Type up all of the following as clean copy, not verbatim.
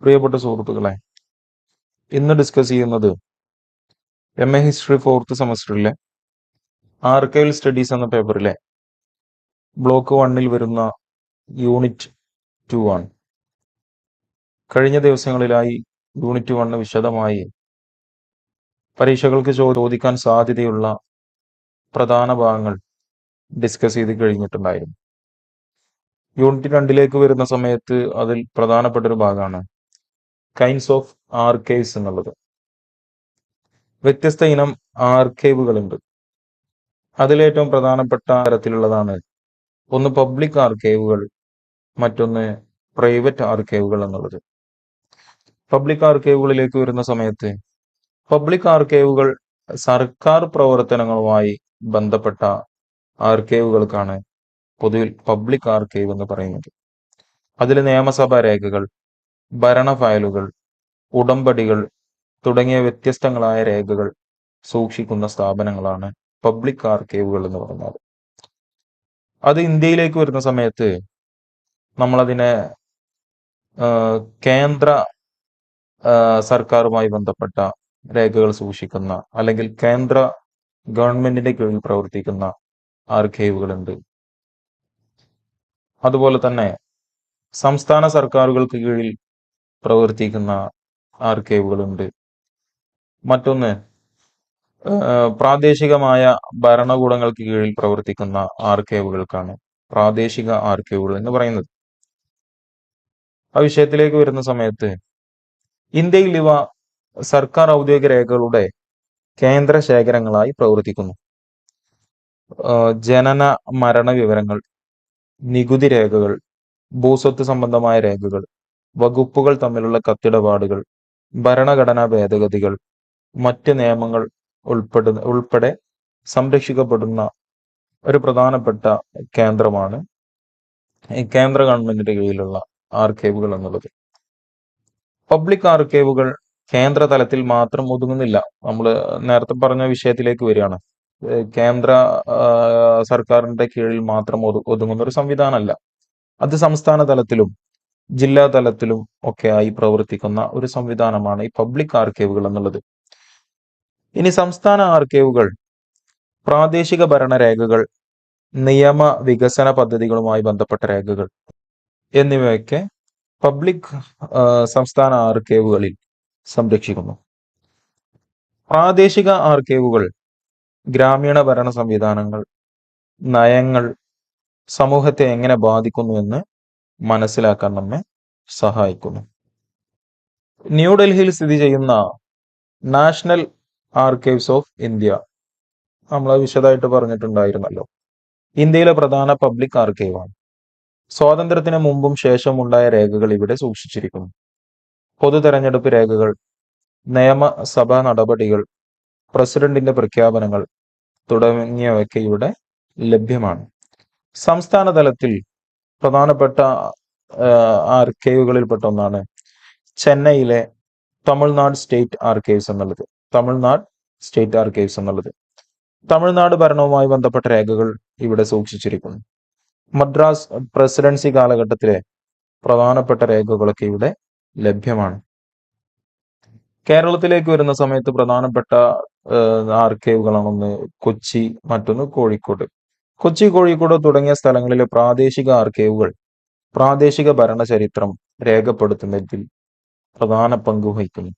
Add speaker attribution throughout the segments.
Speaker 1: പ്രിയപ്പെട്ട സുഹൃത്തുക്കളെ, ഇന്ന് ഡിസ്കസ് ചെയ്യുന്നത് MA ഹിസ്റ്ററി 4th സെമസ്റ്ററിലെ ആർക്കൈവൽ സ്റ്റഡീസ് എന്ന പേപ്പറിലെ ബ്ലോക്ക് 1 വരുന്ന യൂണിറ്റ് 2 ആണ്. കഴിഞ്ഞ ദിവസങ്ങളിലായി യൂണിറ്റ് 1 വിശദമായി പരീക്ഷകൾക്ക് ചോദിക്കാൻ സാധ്യതയുള്ള പ്രധാന ഭാഗങ്ങൾ ഡിസ്കസ് ചെയ്ത് കഴിഞ്ഞിട്ടുണ്ടായിരുന്നു. യൂണിറ്റ് 2 വരുന്ന സമയത്ത് അതിൽ പ്രധാനപ്പെട്ട ഒരു ഭാഗമാണ് കൈൻഡ്സ് ഓഫ് ആർക്കൈവ്സ് എന്നുള്ളത്. വ്യത്യസ്ത ഇനം ആർക്കൈവുകളുണ്ട്. അതിലേറ്റവും പ്രധാനപ്പെട്ട തരത്തിലുള്ളതാണ് ഒന്ന് പബ്ലിക് ആർക്കൈവുകൾ, മറ്റൊന്ന് പ്രൈവറ്റ് ആർക്കൈവുകൾ എന്നുള്ളത്. പബ്ലിക് ആർക്കൈവുകളിലേക്ക് വരുന്ന സമയത്ത് പബ്ലിക് ആർക്കൈവുകൾ സർക്കാർ പ്രവർത്തനങ്ങളുമായി ബന്ധപ്പെട്ട ആർക്കൈവുകൾക്കാണ് പൊതുവിൽ പബ്ലിക് ആർക്കൈവ് എന്ന് പറയുന്നത്. അതിൽ നിയമസഭാ രേഖകൾ, ഭരണ ഫയലുകൾ, ഉടമ്പടികൾ തുടങ്ങിയ വ്യത്യസ്തങ്ങളായ രേഖകൾ സൂക്ഷിക്കുന്ന സ്ഥാപനങ്ങളാണ് പബ്ലിക് ആർക്കൈവുകൾ എന്ന് പറയുന്നത്. അത് ഇന്ത്യയിലേക്ക് വരുന്ന സമയത്ത് നമ്മളതിനെ കേന്ദ്ര സർക്കാരുമായി ബന്ധപ്പെട്ട രേഖകൾ സൂക്ഷിക്കുന്ന അല്ലെങ്കിൽ കേന്ദ്ര ഗവൺമെന്റിന്റെ കീഴിൽ പ്രവർത്തിക്കുന്ന ആർക്കൈവുകളുണ്ട്. അതുപോലെ തന്നെ സംസ്ഥാന സർക്കാരുകൾക്ക് കീഴിൽ പ്രവർത്തിക്കുന്ന ആർക്കൈവുകളുണ്ട്. മറ്റൊന്ന് പ്രാദേശികമായ ഭരണകൂടങ്ങൾക്ക് കീഴിൽ പ്രവർത്തിക്കുന്ന ആർക്കൈവുകൾക്കാണ് പ്രാദേശിക ആർക്കൈവുകൾ എന്ന് പറയുന്നത്. ആ വിഷയത്തിലേക്ക് വരുന്ന സമയത്ത് ഇന്ത്യയിൽ ഇവ സർക്കാർ ഔദ്യോഗിക രേഖകളുടെ കേന്ദ്ര ശേഖരങ്ങളായി പ്രവർത്തിക്കുന്നു. ജനന മരണ വിവരങ്ങൾ, നികുതി രേഖകൾ, ഭൂസ്വത്ത് സംബന്ധമായ രേഖകൾ, വകുപ്പുകൾ തമ്മിലുള്ള കത്തിടപാടുകൾ, ഭരണഘടനാ ഭേദഗതികൾ, മറ്റ് നിയമങ്ങൾ ഉൾപ്പെടെ സംരക്ഷിക്കപ്പെടുന്ന ഒരു പ്രധാനപ്പെട്ട കേന്ദ്രമാണ് കേന്ദ്ര ഗവൺമെന്റിന്റെ കീഴിലുള്ള ആർക്കൈവുകൾ എന്നുള്ളത്. പബ്ലിക് ആർക്കൈവുകൾ കേന്ദ്ര തലത്തിൽ മാത്രം ഒതുങ്ങുന്നില്ല. നമ്മൾ നേരത്തെ പറഞ്ഞ വിഷയത്തിലേക്ക് വരികയാണ്. കേന്ദ്ര സർക്കാരിന്റെ കീഴിൽ മാത്രം ഒതുങ്ങുന്ന ഒരു സംവിധാനമല്ല. അത് സംസ്ഥാന തലത്തിലും ജില്ലാ തലത്തിലും ഒക്കെ ആയി പ്രവർത്തിക്കുന്ന ഒരു സംവിധാനമാണ് ഈ പബ്ലിക് ആർക്കൈവുകൾ എന്നുള്ളത്. ഇനി സംസ്ഥാന ആർക്കൈവുകൾ പ്രാദേശിക ഭരണരേഖകൾ, നിയമ വികസന പദ്ധതികളുമായി ബന്ധപ്പെട്ട രേഖകൾ എന്നിവയൊക്കെ പബ്ലിക് സംസ്ഥാന ആർക്കൈവുകളിൽ സംരക്ഷിക്കുന്നു. പ്രാദേശിക ആർക്കൈവുകൾ ഗ്രാമീണ ഭരണ സംവിധാനങ്ങൾ, നയങ്ങൾ സമൂഹത്തെ എങ്ങനെ ബാധിക്കുന്നു എന്ന് മനസ്സിലാക്കാൻ നമ്മെ സഹായിക്കുന്നു. ന്യൂഡൽഹിയിൽ സ്ഥിതി ചെയ്യുന്ന നാഷണൽ ആർക്കൈവ്സ് ഓഫ് ഇന്ത്യ നമ്മൾ വിശദമായിട്ട് പറഞ്ഞിട്ടുണ്ടായിരുന്നല്ലോ. ഇന്ത്യയിലെ പ്രധാന പബ്ലിക് ആർക്കൈവാണ്. സ്വാതന്ത്ര്യത്തിന് മുമ്പും ശേഷവും ഉണ്ടായ രേഖകൾ ഇവിടെ സൂക്ഷിച്ചിരിക്കുന്നു. പൊതു തെരഞ്ഞെടുപ്പ് രേഖകൾ, നിയമസഭാ നടപടികൾ, പ്രസിഡന്റിന്റെ പ്രഖ്യാപനങ്ങൾ തുടങ്ങിയവയൊക്കെ ഇവിടെ ലഭ്യമാണ്. സംസ്ഥാന തലത്തിൽ പ്രധാനപ്പെട്ട ആർക്കൈവുകളിൽപ്പെട്ട ഒന്നാണ് ചെന്നൈയിലെ തമിഴ്നാട് സ്റ്റേറ്റ് ആർക്കൈവ്സ് എന്നുള്ളത്. തമിഴ്നാട് ഭരണവുമായി ബന്ധപ്പെട്ട രേഖകൾ ഇവിടെ സൂക്ഷിച്ചിരിക്കുന്നു. മദ്രാസ് പ്രസിഡൻസി കാലഘട്ടത്തിലെ പ്രധാനപ്പെട്ട രേഖകളൊക്കെ ഇവിടെ ലഭ്യമാണ്. കേരളത്തിലേക്ക് വരുന്ന സമയത്ത് പ്രധാനപ്പെട്ട ആർക്കൈവുകളാണ് ഒന്ന് കൊച്ചി, മറ്റൊന്ന് കോഴിക്കോട്. കൊച്ചി, കോഴിക്കോട് തുടങ്ങിയ സ്ഥലങ്ങളിലെ പ്രാദേശിക ആർക്കൈവുകൾ പ്രാദേശിക ഭരണചരിത്രം രേഖപ്പെടുത്തുന്നതിൽ പ്രധാന പങ്ക് വഹിക്കുന്നു.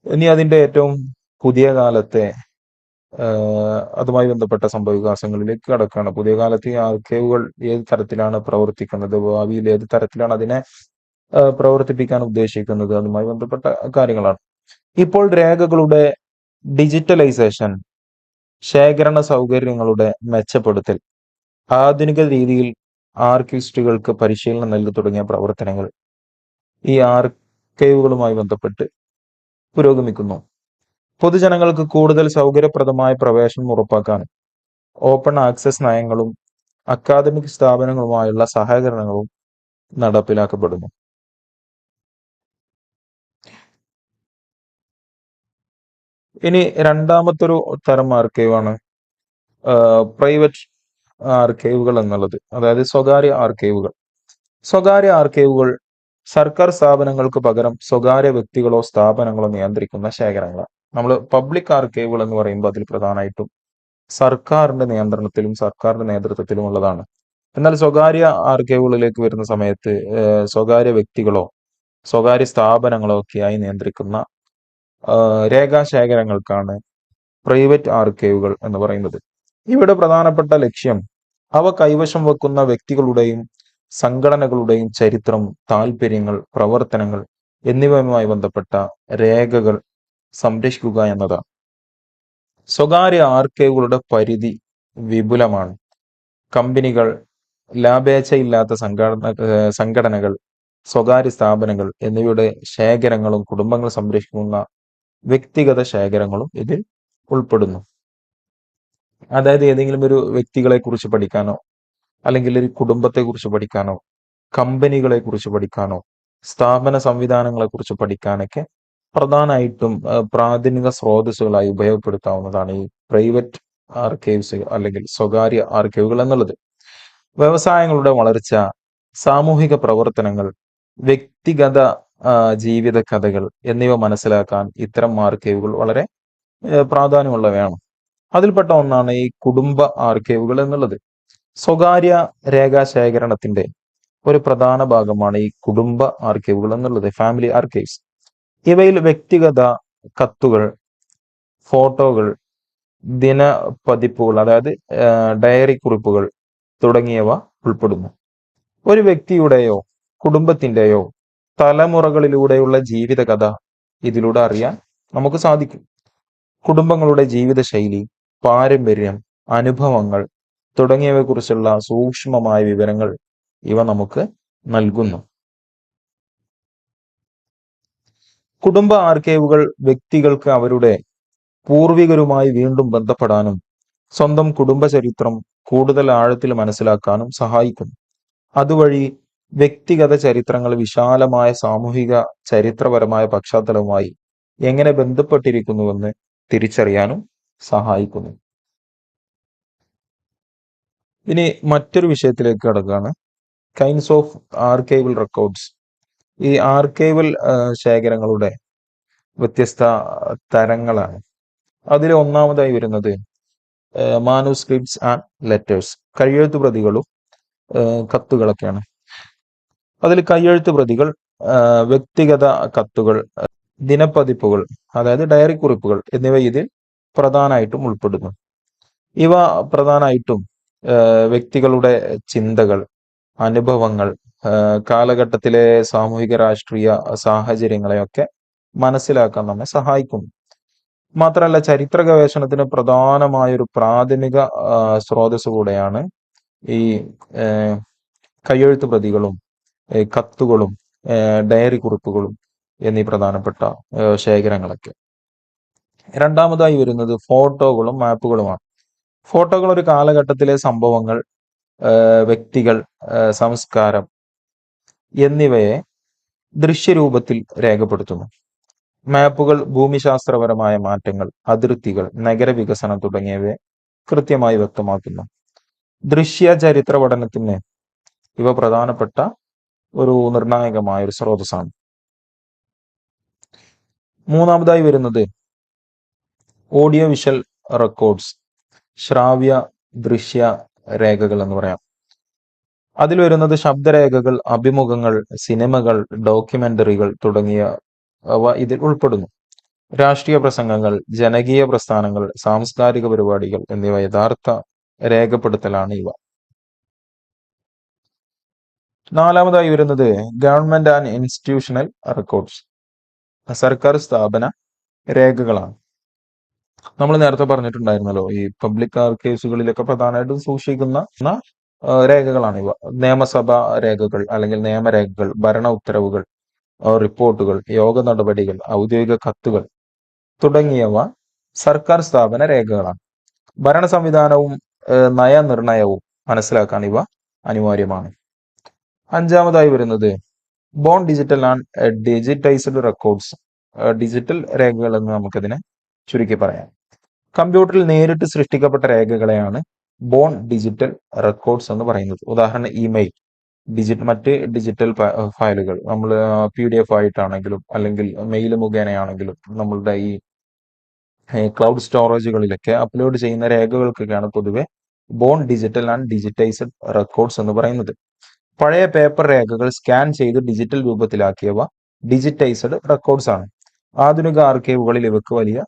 Speaker 1: ഇനി അതിന്റെ ഏറ്റവും പുതിയ കാലത്തെ അതുമായി ബന്ധപ്പെട്ട സംഭവവികാസങ്ങളിലേക്ക് കടക്കുകയാണ്. പുതിയ കാലത്ത് ഈ ആർക്കൈവുകൾ ഏത് തരത്തിലാണ് പ്രവർത്തിക്കുന്നത്, ഭാവിയിൽ ഏത് തരത്തിലാണ് അതിനെ പ്രവർത്തിപ്പിക്കാൻ ഉദ്ദേശിക്കുന്നത്, അതുമായി ബന്ധപ്പെട്ട കാര്യങ്ങളാണ്. ഇപ്പോൾ രേഖകളുടെ ഡിജിറ്റലൈസേഷൻ, ശേഖരണ സൗകര്യങ്ങളുടെ മെച്ചപ്പെടുത്തൽ, ആധുനിക രീതിയിൽ ആർക്കിവിസ്റ്റുകൾക്ക് പരിശീലനം നൽകി തുടങ്ങിയ പ്രവർത്തനങ്ങൾ ഈ ആർക്കൈവുകളുമായി ബന്ധപ്പെട്ട് പുരോഗമിക്കുന്നു. പൊതുജനങ്ങൾക്ക് കൂടുതൽ സൗകര്യപ്രദമായ പ്രവേശനം ഉറപ്പാക്കാൻ ഓപ്പൺ ആക്സസ് നയങ്ങളും അക്കാദമിക് സ്ഥാപനങ്ങളുമായുള്ള സഹകരണങ്ങളും നടപ്പിലാക്കപ്പെടുന്നു. ഇനി രണ്ടാമത്തൊരു തരം ആർക്കൈവാണ് പ്രൈവറ്റ് ആർക്കൈവുകൾ എന്നുള്ളത്, അതായത് സ്വകാര്യ ആർക്കൈവുകൾ. സ്വകാര്യ ആർക്കൈവുകൾ സർക്കാർ സ്ഥാപനങ്ങൾക്ക് പകരം സ്വകാര്യ വ്യക്തികളോ സ്ഥാപനങ്ങളോ നിയന്ത്രിക്കുന്ന ശേഖരങ്ങളാണ്. നമ്മൾ പബ്ലിക് ആർക്കൈവുകൾ എന്ന് പറയുമ്പോൾ അതിൽ പ്രധാനമായിട്ടും സർക്കാരിന്റെ നിയന്ത്രണത്തിലും സർക്കാരിന്റെ നേതൃത്വത്തിലും ഉള്ളതാണ്. എന്നാൽ സ്വകാര്യ ആർക്കൈവുകളിലേക്ക് വരുന്ന സമയത്ത് സ്വകാര്യ വ്യക്തികളോ സ്വകാര്യ സ്ഥാപനങ്ങളോ ഒക്കെയായി നിയന്ത്രിക്കുന്ന രേഖാശേഖരങ്ങൾക്കാണ് പ്രൈവറ്റ് ആർക്കൈവുകൾ എന്ന് പറയുന്നത്. ഇവിടെ പ്രധാനപ്പെട്ട ലക്ഷ്യം അവ കൈവശം വെക്കുന്ന വ്യക്തികളുടെയും സംഘടനകളുടെയും ചരിത്രം, താല്പര്യങ്ങൾ, പ്രവർത്തനങ്ങൾ എന്നിവയുമായി ബന്ധപ്പെട്ട രേഖകൾ സംരക്ഷിക്കുക എന്നതാണ്. സ്വകാര്യ ആർക്കൈവുകളുടെ പരിധി വിപുലമാണ്. കമ്പനികൾ, ലാഭേച്ഛയില്ലാത്ത സംഘടനകൾ, സ്വകാര്യ സ്ഥാപനങ്ങൾ എന്നിവയുടെ ശേഖരങ്ങളും കുടുംബങ്ങൾ സംരക്ഷിക്കുന്ന വ്യക്തിഗത ശേഖരങ്ങളും ഇതിൽ ഉൾപ്പെടുന്നു. അതായത് ഏതെങ്കിലും ഒരു വ്യക്തികളെ കുറിച്ച് പഠിക്കാനോ അല്ലെങ്കിൽ ഒരു കുടുംബത്തെ കുറിച്ച് പഠിക്കാനോ കമ്പനികളെ കുറിച്ച് പഠിക്കാനോ സ്ഥാപന സംവിധാനങ്ങളെ കുറിച്ച് പഠിക്കാനൊക്കെ പ്രധാനമായിട്ടും പ്രാഥമിക സ്രോതസ്സുകളായി ഉപയോഗപ്പെടുത്താവുന്നതാണ് ഈ പ്രൈവറ്റ് ആർക്കൈവ്സ് അല്ലെങ്കിൽ സ്വകാര്യ ആർക്കൈവുകൾ എന്നുള്ളത്. വ്യവസായങ്ങളുടെ വളർച്ച, സാമൂഹിക പ്രവർത്തനങ്ങൾ, വ്യക്തിഗത ജീവിത കഥകൾ എന്നിവ മനസ്സിലാക്കാൻ ഇത്തരം ആർക്കൈവുകൾ വളരെ പ്രാധാന്യമുള്ളവയാണ്. അതിൽപ്പെട്ട ഒന്നാണ് ഈ കുടുംബ ആർക്കൈവുകൾ എന്നുള്ളത്. സ്വകാര്യ രേഖാശേഖരണത്തിന്റെ ഒരു പ്രധാന ഭാഗമാണ് ഈ കുടുംബ ആർക്കൈവുകൾ എന്നുള്ളത്, ഫാമിലി ആർക്കൈവ്സ്. ഇവയിൽ വ്യക്തിഗത കത്തുകൾ, ഫോട്ടോകൾ, ദിനപതിപ്പുകൾ അതായത് ഡയറി കുറിപ്പുകൾ തുടങ്ങിയവ ഉൾപ്പെടുന്നു. ഒരു വ്യക്തിയുടെയോ കുടുംബത്തിന്റെയോ തലമുറകളിലൂടെയുള്ള ജീവിതകഥ ഇതിലൂടെ അറിയാൻ നമുക്ക് സാധിക്കും. കുടുംബങ്ങളുടെ ജീവിതശൈലി, പാരമ്പര്യം, അനുഭവങ്ങൾ തുടങ്ങിയവയെക്കുറിച്ചുള്ള സൂക്ഷ്മമായ വിവരങ്ങൾ ഇവ നമുക്ക് നൽകുന്നു. കുടുംബ ആർക്കൈവുകൾ വ്യക്തികൾക്ക് അവരുടെ പൂർവികരുമായി വീണ്ടും ബന്ധപ്പെടാനും സ്വന്തം കുടുംബ ചരിത്രം കൂടുതൽ ആഴത്തിൽ മനസ്സിലാക്കാനും സഹായിക്കുന്നു. അതുവഴി വ്യക്തിഗത ചരിത്രങ്ങൾ വിശാലമായ സാമൂഹിക ചരിത്രപരമായ പശ്ചാത്തലവുമായി എങ്ങനെ ബന്ധപ്പെട്ടിരിക്കുന്നുവെന്ന് തിരിച്ചറിയാനും സഹായിക്കുന്നു. ഇനി മറ്റൊരു വിഷയത്തിലേക്ക് കടക്കുകയാണ്, കൈൻഡ്സ് ഓഫ് ആർക്കൈവൽ റെക്കോർഡ്സ്. ഈ ആർക്കൈവൽ ശേഖരങ്ങളുടെ വ്യത്യസ്ത തരങ്ങളാണ്. അതിൽ ഒന്നാമതായി വരുന്നത് മാനുസ്ക്രിപ്റ്റ്സ് ആൻഡ് ലെറ്റേഴ്സ്, കയ്യെഴുത്ത് പ്രതികളും കത്തുകളൊക്കെയാണ്. അതിൽ കയ്യെഴുത്ത് പ്രതികൾ, വ്യക്തിഗത കത്തുകൾ, ദിനപ്പതിപ്പുകൾ അതായത് ഡയറി കുറിപ്പുകൾ എന്നിവ ഇതിൽ പ്രധാനമായിട്ടും ഉൾപ്പെടുന്നു. ഇവ പ്രധാനമായിട്ടും വ്യക്തികളുടെ ചിന്തകൾ, അനുഭവങ്ങൾ, കാലഘട്ടത്തിലെ സാമൂഹിക രാഷ്ട്രീയ സാഹചര്യങ്ങളെയൊക്കെ മനസ്സിലാക്കാൻ നമ്മെ സഹായിക്കുന്നു. മാത്രമല്ല ചരിത്ര ഗവേഷണത്തിന് പ്രധാനമായൊരു പ്രാഥമിക സ്രോതസ് കൂടെയാണ് ഈ കയ്യെഴുത്ത് പ്രതികളും കത്തുകളും ഡയറി കുറിപ്പുകളും എന്നീ പ്രധാനപ്പെട്ട ശേഖരങ്ങളൊക്കെ. രണ്ടാമതായി വരുന്നത് ഫോട്ടോകളും മാപ്പുകളുമാണ്. ഫോട്ടോകൾ ഒരു കാലഘട്ടത്തിലെ സംഭവങ്ങൾ, വ്യക്തികൾ, സംസ്കാരം എന്നിവയെ ദൃശ്യരൂപത്തിൽ രേഖപ്പെടുത്തുന്നു. മാപ്പുകൾ ഭൂമിശാസ്ത്രപരമായ മാറ്റങ്ങൾ, അതിർത്തികൾ, നഗരവികസനം തുടങ്ങിയവയെ കൃത്യമായി വ്യക്തമാക്കുന്നു. ദൃശ്യ ചരിത്ര പഠനത്തിന് ഇവ പ്രധാനപ്പെട്ട ഒരു നിർണായകമായ ഒരു സ്രോതസ്സാണ്. മൂന്നാമതായി വരുന്നത് ഓഡിയോ വിഷ്വൽ റെക്കോർഡ്സ്, ശ്രാവ്യ ദൃശ്യ രേഖകൾ എന്ന് പറയാം. അതിൽ വരുന്നത് ശബ്ദരേഖകൾ, അഭിമുഖങ്ങൾ, സിനിമകൾ, ഡോക്യുമെന്ററികൾ തുടങ്ങിയവ ഇതിൽ ഉൾപ്പെടുന്നു. രാഷ്ട്രീയ പ്രസംഗങ്ങൾ, ജനകീയ പ്രസ്ഥാനങ്ങൾ, സാംസ്കാരിക പരിപാടികൾ എന്നിവ യഥാർത്ഥ രേഖപ്പെടുത്തലാണ് ഇവ. നാലാമതായി വരുന്നത് ഗവൺമെന്റ് ആൻഡ് ഇൻസ്റ്റിറ്റ്യൂഷണൽ റെക്കോർഡ്സ്, സർക്കാർ സ്ഥാപന രേഖകളാണ്. നമ്മൾ നേരത്തെ പറഞ്ഞിട്ടുണ്ടായിരുന്നല്ലോ, ഈ പബ്ലിക് ആർക്കൈവ്സുകളിലൊക്കെ പ്രധാനമായിട്ടും സൂക്ഷിക്കുന്ന രേഖകളാണ് ഇവ. നിയമസഭാ രേഖകൾ അല്ലെങ്കിൽ നിയമരേഖകൾ, ഭരണ ഉത്തരവുകൾ, റിപ്പോർട്ടുകൾ, യോഗ നടപടികൾ, ഔദ്യോഗിക കത്തുകൾ തുടങ്ങിയവ സർക്കാർ സ്ഥാപന രേഖകളാണ്. ഭരണ സംവിധാനവും നയനിർണയവും മനസ്സിലാക്കാൻ ഇവ അനിവാര്യമാണ്. അഞ്ചാമതായി വരുന്നത് born digital and digitised records, digital രേഖകൾ എന്ന് നമുക്കതിനെ ചുരുക്കി പറയാം. കമ്പ്യൂട്ടറിൽ നേരിട്ട് സൃഷ്ടിക്കപ്പെട്ട രേഖകളെയാണ് ബോൺ ഡിജിറ്റൽ റെക്കോർഡ്സ് എന്ന് പറയുന്നത്. ഉദാഹരണം ഇമെയിൽ. മറ്റ് ഡിജിറ്റൽ ഫയലുകൾ നമ്മൾ PDF ആയിട്ടാണെങ്കിലും അല്ലെങ്കിൽ മെയിൽ മുഖേനയാണെങ്കിലും നമ്മളുടെ ഈ ക്ലൗഡ് സ്റ്റോറേജുകളിലൊക്കെ അപ്ലോഡ് ചെയ്യുന്ന രേഖകൾക്കൊക്കെയാണ് പൊതുവെ born digital and digitised records എന്ന് പറയുന്നത്. പഴയ പേപ്പർ രേഖകൾ സ്കാൻ ചെയ്ത് ഡിജിറ്റൽ രൂപത്തിലാക്കിയവ ഡിജിറ്റൈസ്ഡ് റെക്കോർഡ്സ് ആണ്. ആധുനിക ആർക്കൈവുകളിൽ ഇവക്ക് വലിയ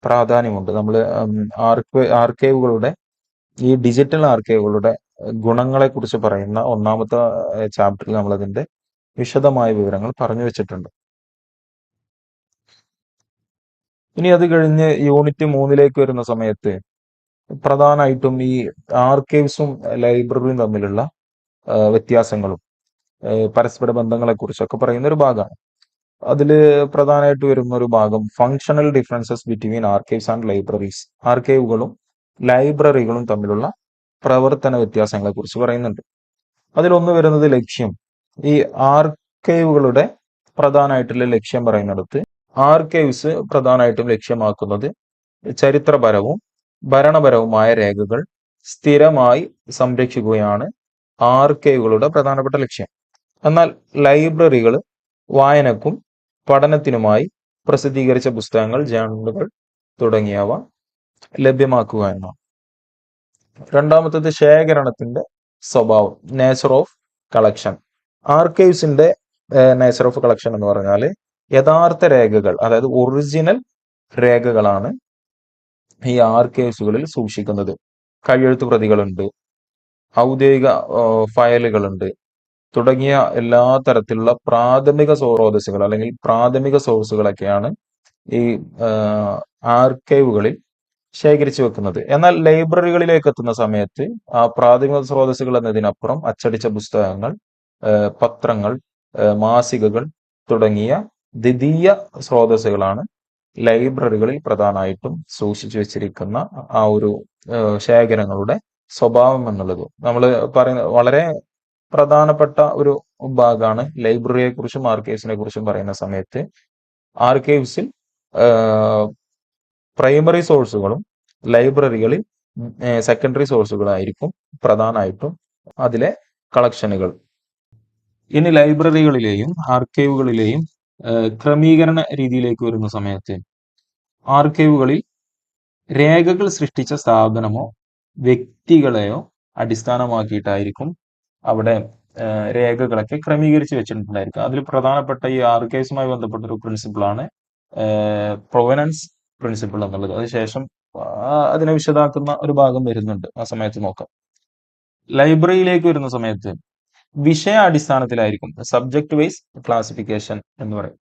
Speaker 1: പ്രാധാന്യമുണ്ട്. നമ്മൾ ആർക്കൈവുകളുടെ ഈ ഡിജിറ്റൽ ആർക്കൈവുകളുടെ ഗുണങ്ങളെ കുറിച്ച് പറയുന്ന ഒന്നാമത്തെ ചാപ്റ്ററിൽ നമ്മൾ അതിന്റെ വിശദമായ വിവരങ്ങൾ പറഞ്ഞു വെച്ചിട്ടുണ്ട്. ഇനി അത് കഴിഞ്ഞ് യൂണിറ്റ് 3 വരുന്ന സമയത്ത് പ്രധാനമായിട്ടും ഈ ആർക്കൈവ്സും ലൈബ്രറിയും തമ്മിലുള്ള വ്യത്യാസങ്ങളും പരസ്പര ബന്ധങ്ങളെ കുറിച്ചൊക്കെ പറയുന്ന ഒരു ഭാഗമാണ്. അതിൽ പ്രധാനമായിട്ട് വരുന്ന ഒരു ഭാഗം functional differences between archives and libraries. ആർക്കൈവുകളും ലൈബ്രറികളും തമ്മിലുള്ള പ്രവർത്തന വ്യത്യാസങ്ങളെ കുറിച്ച് പറയുന്നുണ്ട്. അതിലൊന്ന് വരുന്നത് ലക്ഷ്യം. ഈ ആർക്കൈവുകളുടെ പ്രധാനമായിട്ടുള്ള ലക്ഷ്യം പറയുന്നിടത്ത് ആർക്കൈവ്സ് പ്രധാനമായിട്ടും ലക്ഷ്യമാക്കുന്നത് ചരിത്രപരവും ഭരണപരവുമായ രേഖകൾ സ്ഥിരമായി സംരക്ഷിക്കുകയാണ് ആർക്കൈവുകളുടെ പ്രധാനപ്പെട്ട ലക്ഷ്യം. എന്നാൽ ലൈബ്രറികൾ വായനക്കും പഠനത്തിനുമായി പ്രസിദ്ധീകരിച്ച പുസ്തകങ്ങൾ, ജേണലുകൾ തുടങ്ങിയവ ലഭ്യമാക്കുക എന്നാണ്. രണ്ടാമത്തത് ശേഖരണത്തിന്റെ സ്വഭാവം, നേച്ചർ ഓഫ് കളക്ഷൻ. ആർക്കൈവ്സിന്റെ നേച്ചർ ഓഫ് കളക്ഷൻ എന്ന് പറഞ്ഞാൽ യഥാർത്ഥ രേഖകൾ, അതായത് ഒറിജിനൽ രേഖകളാണ് ഈ ആർക്കൈവ്സുകളിൽ സൂക്ഷിക്കുന്നത്. കയ്യെഴുത്ത് പ്രതികളുണ്ട്, ഔദ്യോഗിക ഫയലുകളുണ്ട് തുടങ്ങിയ എല്ലാ തരത്തിലുള്ള പ്രാഥമിക സ്രോതസ്സുകൾ അല്ലെങ്കിൽ പ്രാഥമിക സോഴ്സുകളൊക്കെയാണ് ഈ ആർക്കൈവുകളിൽ ശേഖരിച്ചു വെക്കുന്നത്. എന്നാൽ ലൈബ്രറികളിലേക്ക് എത്തുന്ന സമയത്ത് ആ പ്രാഥമിക സ്രോതസ്സുകൾ എന്നതിനപ്പുറം അച്ചടിച്ച പുസ്തകങ്ങൾ, പത്രങ്ങൾ, മാസികകൾ തുടങ്ങിയ ദ്വിതീയ സ്രോതസ്സുകളാണ് ലൈബ്രറികളിൽ പ്രധാനമായിട്ടും സൂക്ഷിച്ചു വെച്ചിരിക്കുന്ന ആ ഒരു ശേഖരങ്ങളുടെ സ്വഭാവം എന്നുള്ളത്. നമ്മൾ പറയുന്ന വളരെ പ്രധാനപ്പെട്ട ഒരു ഭാഗമാണ് ലൈബ്രറിയെ കുറിച്ചും ആർക്കൈവ്സിനെ കുറിച്ചും പറയുന്ന സമയത്ത്. ആർക്കൈവ്സിൽ പ്രൈമറി സോഴ്സുകളും ലൈബ്രറികളിൽ സെക്കൻഡറി സോഴ്സുകളായിരിക്കും പ്രധാനമായിട്ടും അതിലെ കളക്ഷനുകൾ. ഇനി ലൈബ്രറികളിലെയും ആർക്കൈവുകളിലെയും ക്രമീകരണ രീതിയിലേക്ക് വരുന്ന സമയത്ത് ആർക്കൈവുകളിൽ രേഖകൾ സൃഷ്ടിച്ച സ്ഥാപനമോ വ്യക്തികളെയോ അടിസ്ഥാനമാക്കിയിട്ടായിരിക്കും അവിടെ രേഖകളൊക്കെ ക്രമീകരിച്ച് വെച്ചിട്ടുണ്ടായിരിക്കും. അതിൽ പ്രധാനപ്പെട്ട ഈ ആർക്കൈവ്സുമായി ബന്ധപ്പെട്ട ഒരു പ്രിൻസിപ്പിളാണ് പ്രൊവനൻസ് പ്രിൻസിപ്പിൾ എന്നുള്ളത്. അതിനുശേഷം അതിനെ വിശദാക്കുന്ന ഒരു ഭാഗം വരുന്നുണ്ട്, ആ സമയത്ത് നോക്കാം. ലൈബ്രറിയിലേക്ക് വരുന്ന സമയത്ത് വിഷയാടിസ്ഥാനത്തിലായിരിക്കും, സബ്ജക്ട് വൈസ് ക്ലാസിഫിക്കേഷൻ എന്ന് പറയും.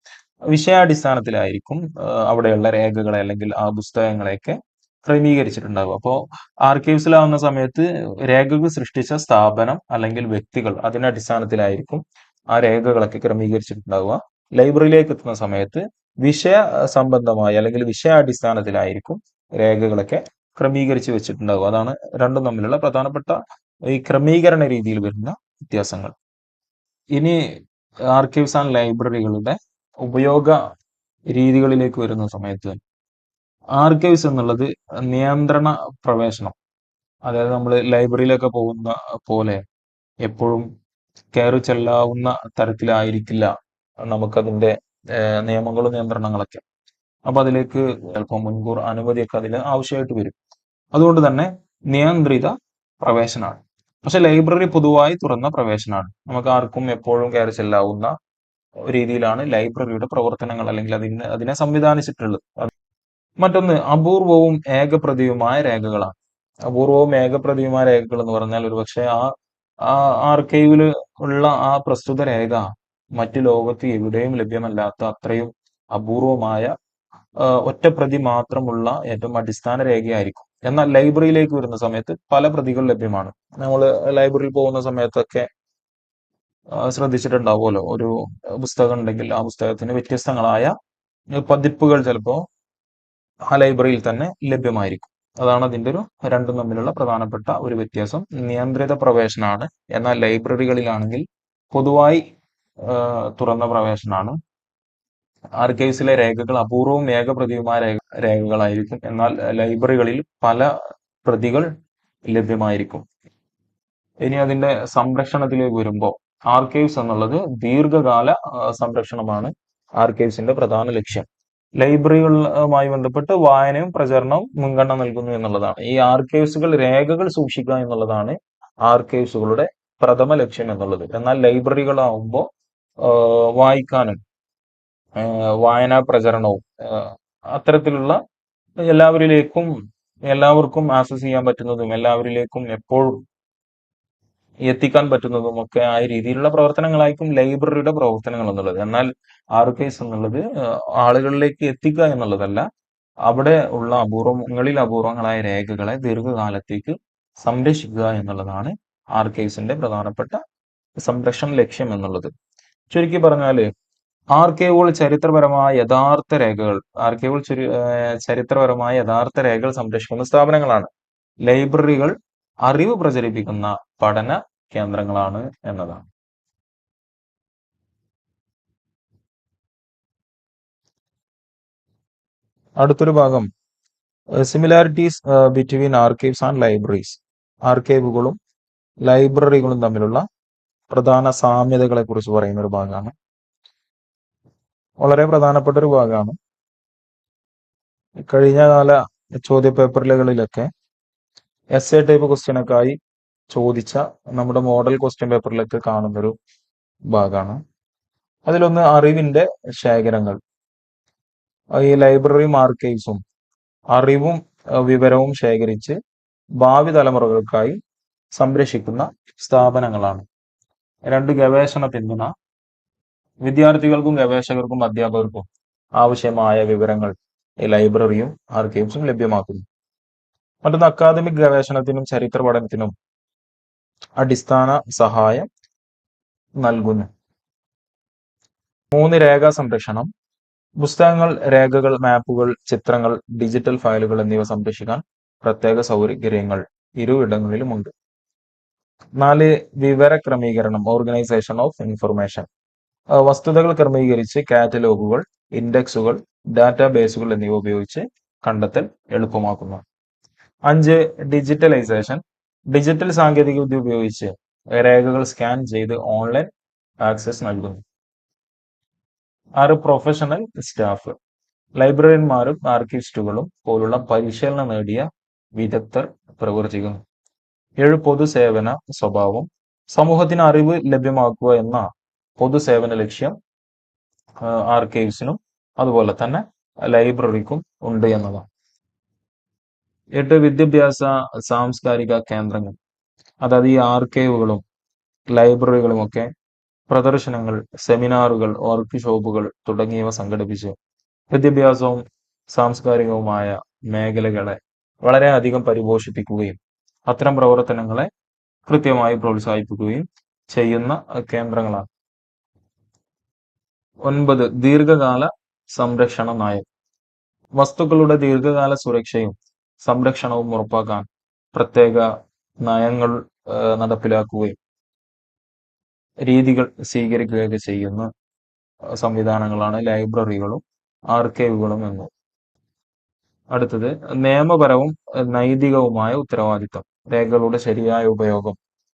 Speaker 1: വിഷയാടിസ്ഥാനത്തിലായിരിക്കും അവിടെയുള്ള രേഖകളെ അല്ലെങ്കിൽ ആ പുസ്തകങ്ങളെയൊക്കെ ക്രമീകരിച്ചിട്ടുണ്ടാകും. അപ്പോൾ ആർക്കൈവ്സിലാവുന്ന സമയത്ത് രേഖകൾ സൃഷ്ടിച്ച സ്ഥാപനം അല്ലെങ്കിൽ വ്യക്തികൾ, അതിന്റെ അടിസ്ഥാനത്തിലായിരിക്കും ആ രേഖകളൊക്കെ ക്രമീകരിച്ചിട്ടുണ്ടാവുക. ലൈബ്രറിയിലേക്ക് എത്തുന്ന സമയത്ത് വിഷയ സംബന്ധമായ അല്ലെങ്കിൽ വിഷയാടിസ്ഥാനത്തിലായിരിക്കും രേഖകളൊക്കെ ക്രമീകരിച്ച് വെച്ചിട്ടുണ്ടാവുക. അതാണ് രണ്ടും തമ്മിലുള്ള പ്രധാനപ്പെട്ട ഈ ക്രമീകരണ രീതിയിൽ വരുന്ന വ്യത്യാസങ്ങൾ. ഇനി ആർക്കൈവ്സ് ആൻഡ് ലൈബ്രറികളുടെ ഉപയോഗ രീതികളിലേക്ക് വരുന്ന സമയത്ത് ആർക്കൈവ്സ് എന്നുള്ളത് നിയന്ത്രണ പ്രവേശനം, അതായത് നമ്മൾ ലൈബ്രറിയിലൊക്കെ പോകുന്ന പോലെ എപ്പോഴും കയറി ചെല്ലാവുന്ന തരത്തിലായിരിക്കില്ല നമുക്കതിന്റെ നിയമങ്ങളും നിയന്ത്രണങ്ങളൊക്കെ. അപ്പൊ അതിലേക്ക് ചിലപ്പോൾ മുൻകൂർ അനുമതിയൊക്കെ അതിൽ ആവശ്യമായിട്ട് വരും. അതുകൊണ്ട് തന്നെ നിയന്ത്രിത പ്രവേശനമാണ്. പക്ഷെ ലൈബ്രറി പൊതുവായി തുറന്ന പ്രവേശനമാണ്. നമുക്ക് ആർക്കും എപ്പോഴും കയറി ചെല്ലാവുന്ന രീതിയിലാണ് ലൈബ്രറിയുടെ പ്രവർത്തനങ്ങൾ അല്ലെങ്കിൽ അതിനെ സംവിധാനിച്ചിട്ടുള്ളത്. മറ്റൊന്ന് അപൂർവവും ഏകപ്രതിയുമായ രേഖകളാണ്. അപൂർവവും ഏകപ്രതിയുമായ രേഖകൾ എന്ന് പറഞ്ഞാൽ ഒരുപക്ഷെ ആ ആർക്കൈവിൽ ഉള്ള ആ പ്രസ്തുത രേഖ മറ്റു ലോകത്ത് എവിടെയും ലഭ്യമല്ലാത്ത അത്രയും അപൂർവമായ ഒറ്റ പ്രതി മാത്രമുള്ള ഏറ്റവും അടിസ്ഥാന രേഖയായിരിക്കും. എന്നാൽ ലൈബ്രറിയിലേക്ക് വരുന്ന സമയത്ത് പല പ്രതികൾ ലഭ്യമാണ്. നമ്മൾ ലൈബ്രറിയിൽ പോകുന്ന സമയത്തൊക്കെ ശ്രദ്ധിച്ചിട്ടുണ്ടാവുമല്ലോ, ഒരു പുസ്തകം ഉണ്ടെങ്കിൽ ആ പുസ്തകത്തിന് വ്യത്യസ്തങ്ങളായ പതിപ്പുകൾ ചിലപ്പോൾ ആ ലൈബ്രറിയിൽ തന്നെ ലഭ്യമായിരിക്കും. അതാണ് അതിന്റെ ഒരു രണ്ടും തമ്മിലുള്ള പ്രധാനപ്പെട്ട ഒരു വ്യത്യാസം. നിയന്ത്രിത പ്രവേശനമാണ്. എന്നാൽ ലൈബ്രറികളിലാണെങ്കിൽ പൊതുവായി തുറന്ന പ്രവേശനമാണ്. ആർക്കൈവ്സിലെ രേഖകൾ അപൂർവവും ഏകപ്രതിയുമായ രേഖകളായിരിക്കും. എന്നാൽ ലൈബ്രറികളിൽ പല പ്രതികൾ ലഭ്യമായിരിക്കും. ഇനി അതിന്റെ സംരക്ഷണത്തിലേക്ക് വരുമ്പോൾ ആർക്കൈവ്സ് എന്നുള്ളത് ദീർഘകാല സംരക്ഷണമാണ് ആർക്കൈവ്സിന്റെ പ്രധാന ലക്ഷ്യം. ലൈബ്രറികളുമായി ബന്ധപ്പെട്ട് വായനയും പ്രചരണവും മുൻഗണന നൽകുന്നു എന്നുള്ളതാണ്. ഈ ആർക്കൈവ്സുകൾ രേഖകൾ സൂക്ഷിക്കുക എന്നുള്ളതാണ് ആർക്കൈവ്സുകളുടെ പ്രഥമ ലക്ഷ്യം എന്നുള്ളത്. എന്നാൽ ലൈബ്രറികളാവുമ്പോൾ വായിക്കാനും വായനാ പ്രചരണവും അത്തരത്തിലുള്ള എല്ലാവർക്കും ആക്സസ് ചെയ്യാൻ പറ്റുന്നതും എല്ലാവരിലേക്കും എപ്പോഴും എത്തിക്കാൻ പറ്റുന്നതും ഒക്കെ ആയ രീതിയിലുള്ള പ്രവർത്തനങ്ങളായിരിക്കും ലൈബ്രറിയുടെ പ്രവർത്തനങ്ങൾ എന്നുള്ളത്. എന്നാൽ ആർക്കൈവ്സ് എന്നുള്ളത് ആളുകളിലേക്ക് എത്തിക്കുക എന്നുള്ളതല്ല, അവിടെ ഉള്ള അപൂർവങ്ങളായ രേഖകളെ ദീർഘകാലത്തേക്ക് സംരക്ഷിക്കുക എന്നുള്ളതാണ് ആർക്കൈവ്സിന്റെ പ്രധാനപ്പെട്ട സംരക്ഷണ ലക്ഷ്യം എന്നുള്ളത്. ചുരുക്കി പറഞ്ഞാല് ആർക്കൈവുകൾ ചരിത്രപരമായ യഥാർത്ഥ രേഖകൾ സംരക്ഷിക്കുന്ന സ്ഥാപനങ്ങളാണ്. ലൈബ്രറികൾ അറിവ് പ്രചരിപ്പിക്കുന്ന പഠന കേന്ദ്രങ്ങളാണ് എന്നതാണ്. അടുത്തൊരു ഭാഗം similarities between archives and libraries. ആർക്കൈവുകളും ലൈബ്രറികളും തമ്മിലുള്ള പ്രധാന സാമ്യതകളെ കുറിച്ച് പറയുന്ന ഒരു ഭാഗമാണ്. വളരെ പ്രധാനപ്പെട്ട ഒരു ഭാഗമാണ്. കഴിഞ്ഞകാല ചോദ്യപേപ്പറുകളിലൊക്കെ എസ്എ ടൈപ്പ് ക്വസ്റ്റ്യനൊക്കെ ആയി ചോദിച്ച നമ്മുടെ മോഡൽ ക്വസ്റ്റ്യൻ പേപ്പറിലൊക്കെ കാണുന്നൊരു ഭാഗമാണ്. അതിലൊന്ന് അറിവിന്റെ ശേഖരങ്ങൾ. ഈ ലൈബ്രറിയും ആർക്കൈവ്സും അറിവും വിവരവും ശേഖരിച്ച് ഭാവി തലമുറകൾക്കായി സംരക്ഷിക്കുന്ന സ്ഥാപനങ്ങളാണ്. രണ്ട്, ഗവേഷണ പിന്തുണ. വിദ്യാർത്ഥികൾക്കും ഗവേഷകർക്കും അധ്യാപകർക്കും ആവശ്യമായ വിവരങ്ങൾ ഈ ലൈബ്രറിയും ആർക്കൈവ്സും ലഭ്യമാക്കുന്നു. മറ്റൊന്ന്, അക്കാദമിക് ഗവേഷണത്തിനും ചരിത്ര പഠനത്തിനും അടിസ്ഥാന സഹായം നൽകുന്നു. 3, രേഖാ സംരക്ഷണം. പുസ്തകങ്ങൾ, രേഖകൾ, മാപ്പുകൾ, ചിത്രങ്ങൾ, ഡിജിറ്റൽ ഫയലുകൾ എന്നിവ സംരക്ഷിക്കാൻ പ്രത്യേക സൗകര്യങ്ങൾ ഇരുവിടങ്ങളിലുമുണ്ട്. 4, വിവര ക്രമീകരണം, ഓർഗനൈസേഷൻ ഓഫ് ഇൻഫർമേഷൻ. വസ്തുതകൾ ക്രമീകരിച്ച് കാറ്റലോഗുകൾ, ഇൻഡെക്സുകൾ, ഡാറ്റാബേസുകൾ എന്നിവ ഉപയോഗിച്ച് കണ്ടെത്തൽ എളുപ്പമാക്കുന്നു. 5, ഡിജിറ്റലൈസേഷൻ. ഡിജിറ്റൽ സാങ്കേതികവിദ്യ ഉപയോഗിച്ച് രേഖകൾ സ്കാൻ ചെയ്ത് ഓൺലൈൻ ആക്സസ് നൽകുന്നു. 6, പ്രൊഫഷണൽ സ്റ്റാഫ്. ലൈബ്രറിയന്മാരും ആർക്കിവിസ്റ്റുകളും പോലുള്ള പരിശീലനം നേടിയ വിദഗ്ധർ പ്രവർത്തിക്കുന്നു. 7, പൊതുസേവന സ്വഭാവം. സമൂഹത്തിന് അറിവ് ലഭ്യമാക്കുക എന്ന പൊതുസേവന ലക്ഷ്യം ആർക്കൈവ്സിനും അതുപോലെ തന്നെ ലൈബ്രറിക്കും ഉണ്ട് എന്നതാണ്. 8, വിദ്യാഭ്യാസ സാംസ്കാരിക കേന്ദ്രങ്ങൾ. അതായത് ഈ ആർക്കൈവുകളും ലൈബ്രറികളും ഒക്കെ പ്രദർശനങ്ങൾ, സെമിനാറുകൾ, വർക്ക്ഷോപ്പുകൾ തുടങ്ങിയവ സംഘടിപ്പിച്ച് വിദ്യാഭ്യാസവും സാംസ്കാരികവുമായ മേഖലകളെ വളരെയധികം പരിപോഷിപ്പിക്കുകയും അത്തരം പ്രവർത്തനങ്ങളെ കൃത്യമായി പ്രോത്സാഹിപ്പിക്കുകയും ചെയ്യുന്ന കേന്ദ്രങ്ങളാണ്. 9, ദീർഘകാല സംരക്ഷണ നയം. വസ്തുക്കളുടെ ദീർഘകാല സുരക്ഷയും സംരക്ഷണവും ഉറപ്പാക്കാൻ പ്രത്യേക നയങ്ങൾ നടപ്പിലാക്കുകയും രീതികൾ സ്വീകരിക്കുകയൊക്കെ ചെയ്യുന്ന സംവിധാനങ്ങളാണ് ലൈബ്രറികളും ആർക്കൈവുകളും എന്നത്. അടുത്തത്, നിയമപരവും നൈതികവുമായ ഉത്തരവാദിത്തം. രേഖകളുടെ ശരിയായ ഉപയോഗം,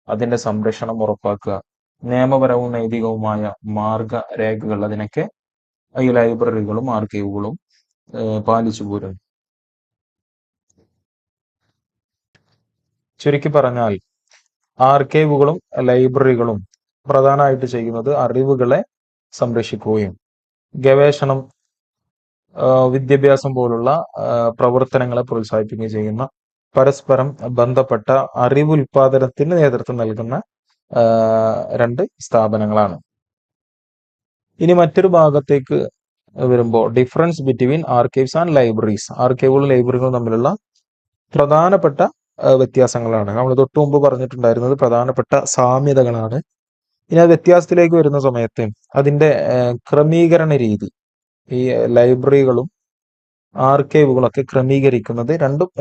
Speaker 1: അതിന്റെ സംരക്ഷണം ഉറപ്പാക്കുക, നിയമപരവും നൈതികവുമായ മാർഗരേഖകൾ, അതിനൊക്കെ ഈ ലൈബ്രറികളും ആർക്കൈവുകളും പാലിച്ചു പോരുന്നു. ചുരുക്കി പറഞ്ഞാൽ ആർക്കൈവുകളും ലൈബ്രറികളും പ്രധാനമായിട്ട് ചെയ്യുന്നത് അറിവുകളെ സംരക്ഷിക്കുകയും ഗവേഷണം, വിദ്യാഭ്യാസം പോലുള്ള പ്രവർത്തനങ്ങളെ പ്രോത്സാഹിപ്പിക്കുകയും ചെയ്യുന്ന പരസ്പരം ബന്ധപ്പെട്ട അറിവ് ഉൽപാദനത്തിന് നേതൃത്വം നൽകുന്ന രണ്ട് സ്ഥാപനങ്ങളാണ്. ഇനി മറ്റൊരു ഭാഗത്തേക്ക് വരുമ്പോൾ difference between archives and libraries. ആർക്കൈവുകളും ലൈബ്രറികളും തമ്മിലുള്ള പ്രധാനപ്പെട്ട വ്യത്യാസങ്ങളാണ്. നമ്മൾ തൊട്ടു മുമ്പ് പറഞ്ഞിട്ടുണ്ടായിരുന്നത് പ്രധാനപ്പെട്ട സാമ്യതകളാണ്. ഇനി ആ വ്യത്യാസത്തിലേക്ക് വരുന്ന സമയത്ത് അതിന്റെ ക്രമീകരണ രീതി, ഈ ലൈബ്രറികളും ആർക്കൈവുകളും ഒക്കെ ക്രമീകരിക്കുന്നത്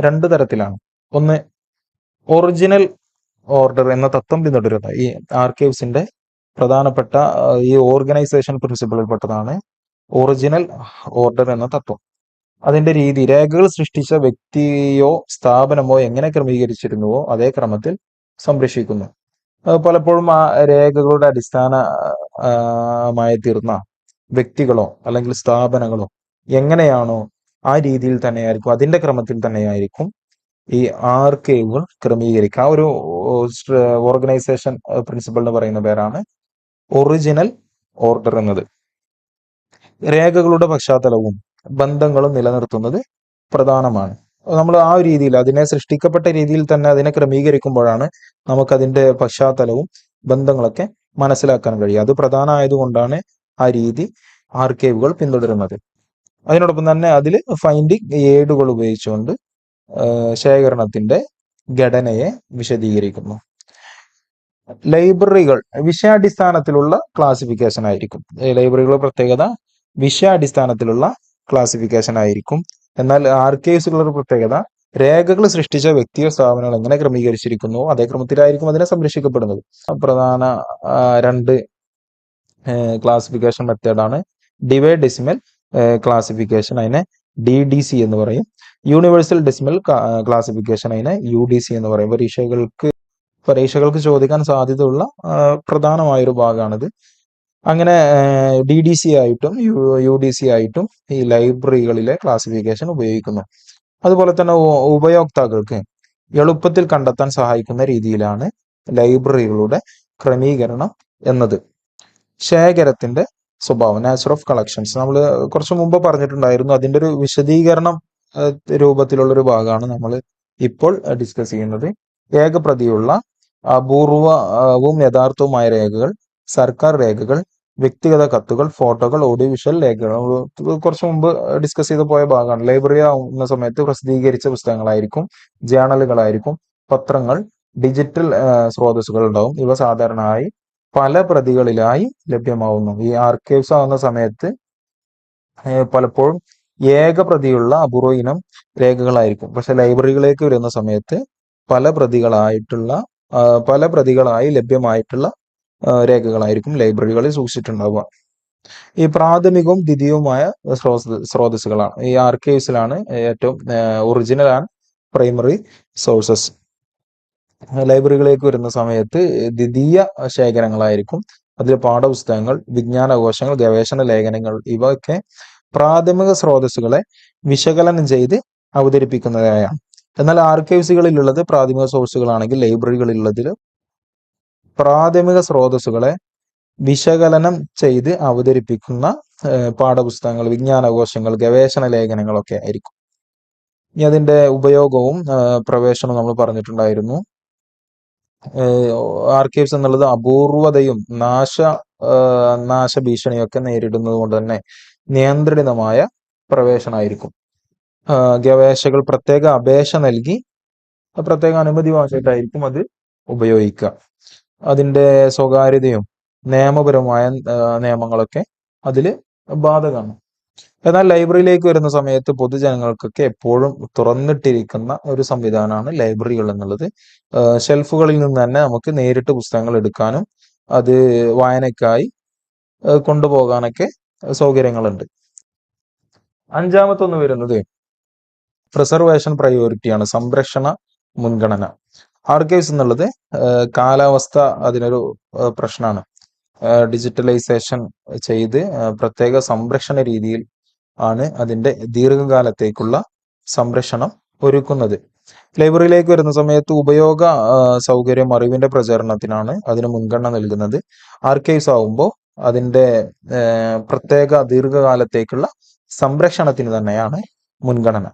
Speaker 1: രണ്ട് തരത്തിലാണ്. ഒന്ന്, ഒറിജിനൽ ഓർഡർ എന്ന തത്വം പിന്തുടരുക. ഈ ആർക്കൈവ്സിന്റെ പ്രധാനപ്പെട്ട ഈ ഓർഗനൈസേഷൻ പ്രിൻസിപ്പിളിൽ പെട്ടതാണ് ഒറിജിനൽ ഓർഡർ എന്ന തത്വം. അതിന്റെ രീതി, രേഖകൾ സൃഷ്ടിച്ച വ്യക്തിയോ സ്ഥാപനമോ എങ്ങനെ ക്രമീകരിച്ചിരുന്നുവോ അതേ ക്രമത്തിൽ സംരക്ഷിക്കുന്നു. പലപ്പോഴും ആ രേഖകളുടെ അടിസ്ഥാനമായി തീർന്ന വ്യക്തികളോ അല്ലെങ്കിൽ സ്ഥാപനങ്ങളോ എങ്ങനെയാണോ ആ രീതിയിൽ തന്നെയായിരിക്കും, അതിന്റെ ക്രമത്തിൽ തന്നെയായിരിക്കും ഈ ആർക്കൈവുകൾ ക്രമീകരിക്കുക. ആ ഒരു ഓർഗനൈസേഷൻ പ്രിൻസിപ്പൾ എന്ന് പറയുന്ന പേരാണ് ഒറിജിനൽ ഓർഡർ എന്നത്. രേഖകളുടെ പശ്ചാത്തലവും ബന്ധങ്ങളും നിലനിർത്തുന്നത് പ്രധാനമാണ്. നമ്മൾ ആ ഒരു രീതിയിൽ അതിനെ സൃഷ്ടിക്കപ്പെട്ട രീതിയിൽ തന്നെ അതിനെ ക്രമീകരിക്കുമ്പോഴാണ് നമുക്കതിന്റെ പശ്ചാത്തലവും ബന്ധങ്ങളൊക്കെ മനസ്സിലാക്കാൻ കഴിയുക. അത് പ്രധാനമായതുകൊണ്ടാണ് ആ രീതി ആർക്കൈവുകൾ പിന്തുടരുന്നത്. അതിനോടൊപ്പം തന്നെ അതിൽ ഫൈൻഡിങ് എയ്ഡുകൾ ഉപയോഗിച്ചുകൊണ്ട് ശേഖരണത്തിന്റെ ഘടനയെ വിശദീകരിക്കുന്നു. ലൈബ്രറികൾ വിഷയാടിസ്ഥാനത്തിലുള്ള ക്ലാസിഫിക്കേഷൻ ആയിരിക്കും. ലൈബ്രറികളുടെ പ്രത്യേകത വിഷയാടിസ്ഥാനത്തിലുള്ള ക്ലാസിഫിക്കേഷൻ ആയിരിക്കും. എന്നാൽ ആർക്കൈവ്സുകളുടെ പ്രത്യേകത രേഖകൾ സൃഷ്ടിച്ച വ്യക്തിയോ സ്ഥാപനങ്ങൾ എങ്ങനെ ക്രമീകരിച്ചിരിക്കുന്നു അതേ ക്രമത്തിലായിരിക്കും അതിനെ സംരക്ഷിക്കപ്പെടുന്നത്. പ്രധാന രണ്ട് ക്ലാസിഫിക്കേഷൻ മെത്തേഡാണ് ഡിവൈഡ് ഡെസിമൽ ക്ലാസിഫിക്കേഷൻ, അതിനെ DDC എന്ന് പറയും. യൂണിവേഴ്സൽ ഡെസിമൽ ക്ലാസിഫിക്കേഷൻ, അതിനെ UDC എന്ന് പറയും. പരീക്ഷകൾക്ക് ചോദിക്കാൻ സാധ്യതയുള്ള പ്രധാനമായൊരു ഭാഗമാണിത്. അങ്ങനെ DDC ആയിട്ടും UDC ആയിട്ടും ഈ ലൈബ്രറികളിലെ ക്ലാസിഫിക്കേഷൻ ഉപയോഗിക്കുന്നു. അതുപോലെ തന്നെ ഉപയോക്താക്കൾക്ക് എളുപ്പത്തിൽ കണ്ടെത്താൻ സഹായിക്കുന്ന രീതിയിലാണ് ലൈബ്രറികളുടെ ക്രമീകരണം എന്നത്. ശേഖരത്തിന്റെ സ്വഭാവം, നേച്ചർ ഓഫ് കളക്ഷൻസ്, നമ്മൾ കുറച്ച് മുമ്പ് പറഞ്ഞിട്ടുണ്ടായിരുന്നു. അതിന്റെ ഒരു വിശദീകരണം രൂപത്തിലുള്ളൊരു ഭാഗമാണ് നമ്മൾ ഇപ്പോൾ ഡിസ്കസ് ചെയ്യുന്നത്. ഏകപ്രതിയുള്ള അപൂർവവും യഥാർത്ഥവുമായ രേഖകൾ, സർക്കാർ രേഖകൾ, വ്യക്തിഗത കത്തുകൾ, ഫോട്ടോകൾ, ഓഡിയോ വിഷ്വൽ രേഖകൾ കുറച്ച് മുമ്പ് ഡിസ്കസ് ചെയ്ത് പോയ ഭാഗമാണ്. ലൈബ്രറി ആവുന്ന സമയത്ത് പ്രസിദ്ധീകരിച്ച പുസ്തകങ്ങളായിരിക്കും, ജേണലുകളായിരിക്കും, പത്രങ്ങൾ, ഡിജിറ്റൽ സ്രോതസ്സുകൾ ഉണ്ടാവും. ഇവ സാധാരണയായി പല പ്രതികളിലായി ലഭ്യമാവുന്നു. ഈ ആർക്കൈവ്സ് ആവുന്ന സമയത്ത് പലപ്പോഴും ഏകപ്രതിയുള്ള അപൂർവ ഇനം രേഖകളായിരിക്കും. പക്ഷെ ലൈബ്രറികളിലേക്ക് വരുന്ന സമയത്ത് പല പ്രതികളായി ലഭ്യമായിട്ടുള്ള രേഖകളായിരിക്കും ലൈബ്രറികളിൽ സൂക്ഷിച്ചിട്ടുണ്ടാവുക. ഈ പ്രാഥമികവും ദ്വിതീയവുമായ സ്രോതസ്സുകളാണ് ഈ ആർക്കൈവ്സിലാണ് ഏറ്റവും ഒറിജിനൽ ആൻഡ് പ്രൈമറി സോഴ്സസ്. ലൈബ്രറികളിലേക്ക് വരുന്ന സമയത്ത് ദ്വിതീയ ശേഖരങ്ങളായിരിക്കും. അതിൽ പാഠപുസ്തകങ്ങൾ, വിജ്ഞാനകോശങ്ങൾ, ഗവേഷണ ലേഖനങ്ങൾ ഇവയൊക്കെ പ്രാഥമിക സ്രോതസ്സുകളെ വിശകലനം ചെയ്ത് അവതരിപ്പിക്കുന്നതായാണ്. എന്നാൽ ആർക്കൈവ്സുകളിലുള്ളത് പ്രാഥമിക സോഴ്സുകളാണെങ്കിൽ ലൈബ്രറികളിലുള്ളതിൽ പ്രാഥമിക സ്രോതസ്സുകളെ വിശകലനം ചെയ്ത് അവതരിപ്പിക്കുന്ന പാഠപുസ്തകങ്ങൾ, വിജ്ഞാനകോശങ്ങൾ, ഗവേഷണ ലേഖനങ്ങളൊക്കെ ആയിരിക്കും. ഇനി അതിന്റെ ഉപയോഗവും പ്രവേശനവും നമ്മൾ പറഞ്ഞിട്ടുണ്ടായിരുന്നു. ആർക്കൈവ്സ് എന്നുള്ളത് അപൂർവതയും നാശഭീഷണിയൊക്കെ നേരിടുന്നത് കൊണ്ട് തന്നെ നിയന്ത്രിതമായ പ്രവേശനമായിരിക്കും. ഗവേഷകർ പ്രത്യേക അപേക്ഷ നൽകി പ്രത്യേക അനുമതി വാങ്ങിയിട്ടായിരിക്കും അത് ഉപയോഗിക്കുക. അതിന്റെ സ്വകാര്യതയും നിയമപരമായ നിയമങ്ങളൊക്കെ അതിൽ ബാധകമാണ്. എന്നാൽ ലൈബ്രറിയിലേക്ക് വരുന്ന സമയത്ത് പൊതുജനങ്ങൾക്കൊക്കെ എപ്പോഴും തുറന്നിട്ടിരിക്കുന്ന ഒരു സംവിധാനമാണ് ലൈബ്രറികൾ എന്നുള്ളത്. ഷെൽഫുകളിൽ നിന്ന് തന്നെ നമുക്ക് നേരിട്ട് പുസ്തകങ്ങൾ എടുക്കാനും അത് വായനയ്ക്കായി കൊണ്ടുപോകാനൊക്കെ സൗകര്യങ്ങളുണ്ട്. അഞ്ചാമത്തൊന്ന് വരുന്നത് പ്രിസർവേഷൻ പ്രയോറിറ്റിയാണ്, സംരക്ഷണ മുൻഗണന. ആർക്കൈവ്സ് എന്നുള്ളത് കാലാവസ്ഥ അതിനൊരു പ്രശ്നമാണ്. ഡിജിറ്റലൈസേഷൻ ചെയ്ത് പ്രത്യേക സംരക്ഷണ രീതിയിൽ ആണ് അതിന്റെ ദീർഘകാലത്തേക്കുള്ള സംരക്ഷണം ഒരുക്കുന്നത്. ലൈബ്രറിയിലേക്ക് വരുന്ന സമയത്ത് ഉപയോഗ സൗകര്യം, അറിവിന്റെ പ്രചരണത്തിനാണ് അതിന് മുൻഗണന നൽകുന്നത്. ആർക്കൈവ്സ് ആവുമ്പോൾ അതിന്റെ പ്രത്യേക ദീർഘകാലത്തേക്കുള്ള സംരക്ഷണത്തിന് തന്നെയാണ് മുൻഗണന.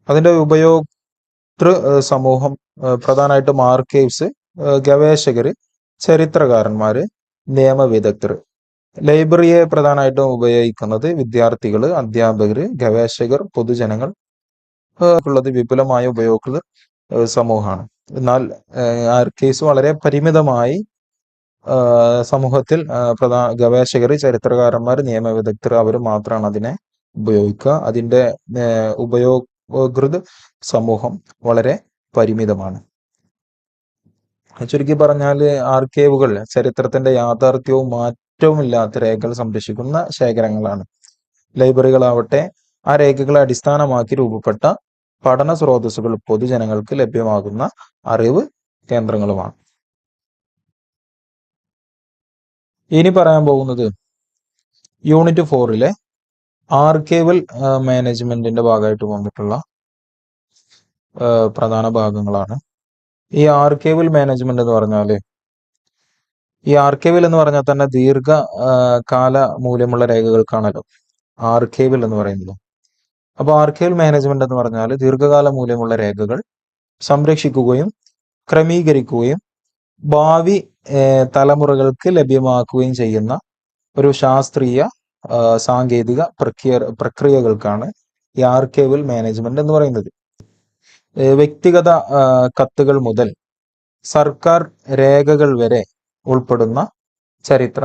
Speaker 1: അതിന്റെ ഉപയോക്തൃ സമൂഹം പ്രധാനമായിട്ടും ആർക്കൈവ്സ്, ഗവേഷകര്, ചരിത്രകാരന്മാര്, നിയമവിദഗ്ധർ. ലൈബ്രറിയെ പ്രധാനമായിട്ടും ഉപയോഗിക്കുന്നത് വിദ്യാർത്ഥികള്, അധ്യാപകര്, ഗവേഷകർ, പൊതുജനങ്ങൾ ഉള്ളത് വിപുലമായ ഉപയോക്തൃ സമൂഹമാണ്. എന്നാൽ ആർക്കൈവ്സ് വളരെ പരിമിതമായി സമൂഹത്തിൽ ഗവേഷകർ, ചരിത്രകാരന്മാർ, നിയമവിദഗ്ധർ അവർ മാത്രമാണ് അതിനെ ഉപയോഗിക്കുക. അതിന്റെ ഉപയോകൃത സമൂഹം വളരെ പരിമിതമാണ്. ചുരുക്കി പറഞ്ഞാൽ ആർക്കൈവുകൾ ചരിത്രത്തിന്റെ യാഥാർത്ഥ്യവും മാറ്റവുമില്ലാത്ത രേഖകൾ സംരക്ഷിക്കുന്ന ശേഖരങ്ങളാണ്. ലൈബ്രറികളാവട്ടെ ആ രേഖകളെ അടിസ്ഥാനമാക്കി രൂപപ്പെട്ട പഠന സ്രോതസ്സുകൾ, പൊതുജനങ്ങൾക്ക് ലഭ്യമാകുന്ന അറിവ് കേന്ദ്രങ്ങളുമാണ്. ഇനി പറയാൻ പോകുന്നത് യൂണിറ്റ് 4-ലെ ആർക്കൈവൽ മാനേജ്മെന്റിന്റെ ഭാഗമായിട്ട് വന്നിട്ടുള്ള പ്രധാന ഭാഗങ്ങളാണ്. ഈ ആർക്കൈവൽ മാനേജ്മെന്റ് എന്ന് പറഞ്ഞാല്, ഈ ആർക്കൈവൽ എന്ന് പറഞ്ഞാൽ തന്നെ കാല മൂല്യമുള്ള രേഖകൾക്കാണല്ലോ ആർക്കൈവൽ എന്ന് പറയുന്നത്. അപ്പൊ ആർക്കൈവൽ മാനേജ്മെന്റ് എന്ന് പറഞ്ഞാൽ ദീർഘകാല മൂല്യമുള്ള രേഖകൾ സംരക്ഷിക്കുകയും ക്രമീകരിക്കുകയും ഭാവി തലമുറകൾക്ക് ലഭ്യമാക്കുകയും ചെയ്യുന്ന ഒരു ശാസ്ത്രീയ സാങ്കേതിക പ്രക്രിയകൾക്കാണ് ഈ ആർക്കൈവൽ മാനേജ്മെന്റ് എന്ന് പറയുന്നത്. വ്യക്തിഗത കത്തുകൾ മുതൽ സർക്കാർ രേഖകൾ വരെ ഉൾപ്പെടുന്ന ചരിത്ര,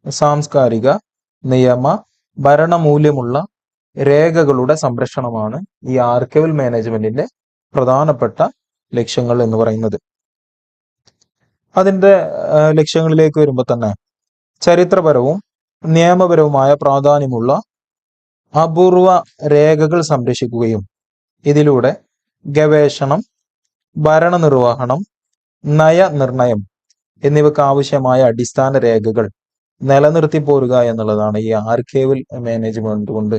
Speaker 1: സാംസ്കാരിക, നിയമ, ഭരണമൂല്യമുള്ള രേഖകളുടെ സംരക്ഷണമാണ് ഈ ആർക്കൈവൽ മാനേജ്മെന്റിന്റെ പ്രധാനപ്പെട്ട ലക്ഷ്യങ്ങൾ എന്ന് പറയുന്നത്. അതിന്റെ ലക്ഷ്യങ്ങളിലേക്ക് വരുമ്പോൾ തന്നെ ചരിത്രപരവും നിയമപരവുമായ പ്രാധാന്യമുള്ള അപൂർവ രേഖകൾ സംരക്ഷിക്കുകയും ഇതിലൂടെ ഗവേഷണം, ഭരണനിർവഹണം, നയനിർണയം എന്നിവയ്ക്ക് ആവശ്യമായ അടിസ്ഥാന രേഖകൾ നിലനിർത്തി പോരുക എന്നുള്ളതാണ് ഈ ആർക്കൈവൽ മാനേജ്മെന്റ് കൊണ്ട്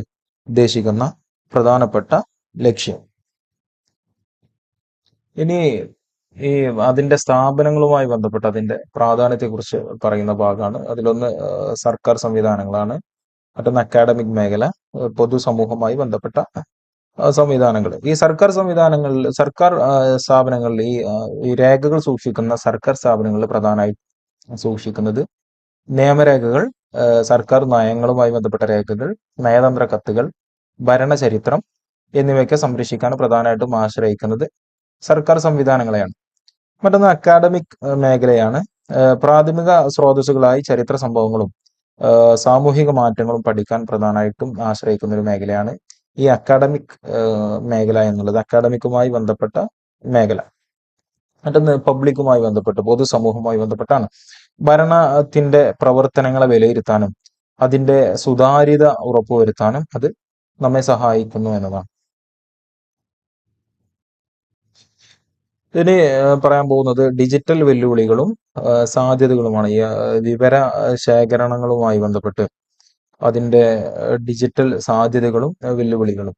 Speaker 1: ഉദ്ദേശിക്കുന്ന പ്രധാനപ്പെട്ട ലക്ഷ്യം. ഇനി ഈ അതിന്റെ സ്ഥാപനങ്ങളുമായി ബന്ധപ്പെട്ട് അതിന്റെ പ്രാധാന്യത്തെക്കുറിച്ച് പറയുന്ന ഭാഗമാണ്. അതിലൊന്ന് സർക്കാർ സംവിധാനങ്ങളാണ്, മറ്റൊന്ന് അക്കാഡമിക് മേഖല, പൊതുസമൂഹവുമായി ബന്ധപ്പെട്ട സംവിധാനങ്ങൾ. ഈ സർക്കാർ സ്ഥാപനങ്ങളിൽ ഈ രേഖകൾ സൂക്ഷിക്കുന്ന സർക്കാർ സ്ഥാപനങ്ങളിൽ പ്രധാനമായും സൂക്ഷിക്കുന്നത് നിയമരേഖകൾ, സർക്കാർ നയങ്ങളുമായി ബന്ധപ്പെട്ട രേഖകൾ, നയതന്ത്ര കത്തുകൾ, ഭരണചരിത്രം എന്നിവയൊക്കെ സംരക്ഷിക്കാൻ പ്രധാനമായിട്ടും ആശ്രയിക്കുന്നത് സർക്കാർ സംവിധാനങ്ങളെയാണ്. മറ്റൊന്ന് അക്കാഡമിക് മേഖലയാണ്. പ്രാഥമിക സ്രോതസ്സുകളായി ചരിത്ര സംഭവങ്ങളും സാമൂഹിക മാറ്റങ്ങളും പഠിക്കാൻ പ്രധാനമായിട്ടും ആശ്രയിക്കുന്ന ഒരു മേഖലയാണ് ഈ അക്കാഡമിക് മേഖല എന്നുള്ളത്. അക്കാഡമിക്കുമായി ബന്ധപ്പെട്ട മേഖല. മറ്റൊന്ന് പബ്ലിക്കുമായി ബന്ധപ്പെട്ട്, പൊതുസമൂഹവുമായി ബന്ധപ്പെട്ടാണ്. ഭരണത്തിന്റെ പ്രവർത്തനങ്ങളെ വിലയിരുത്താനും അതിന്റെ സുതാര്യത ഉറപ്പുവരുത്താനും അത് നമ്മെ സഹായിക്കുന്നു എന്നതാണ്. ഇനി പറയാൻ പോകുന്നത് ഡിജിറ്റൽ വെല്ലുവിളികളും സാധ്യതകളുമാണ്. ഈ വിവര ശേഖരണങ്ങളുമായി ബന്ധപ്പെട്ട് അതിന്റെ ഡിജിറ്റൽ സാധ്യതകളും വെല്ലുവിളികളും.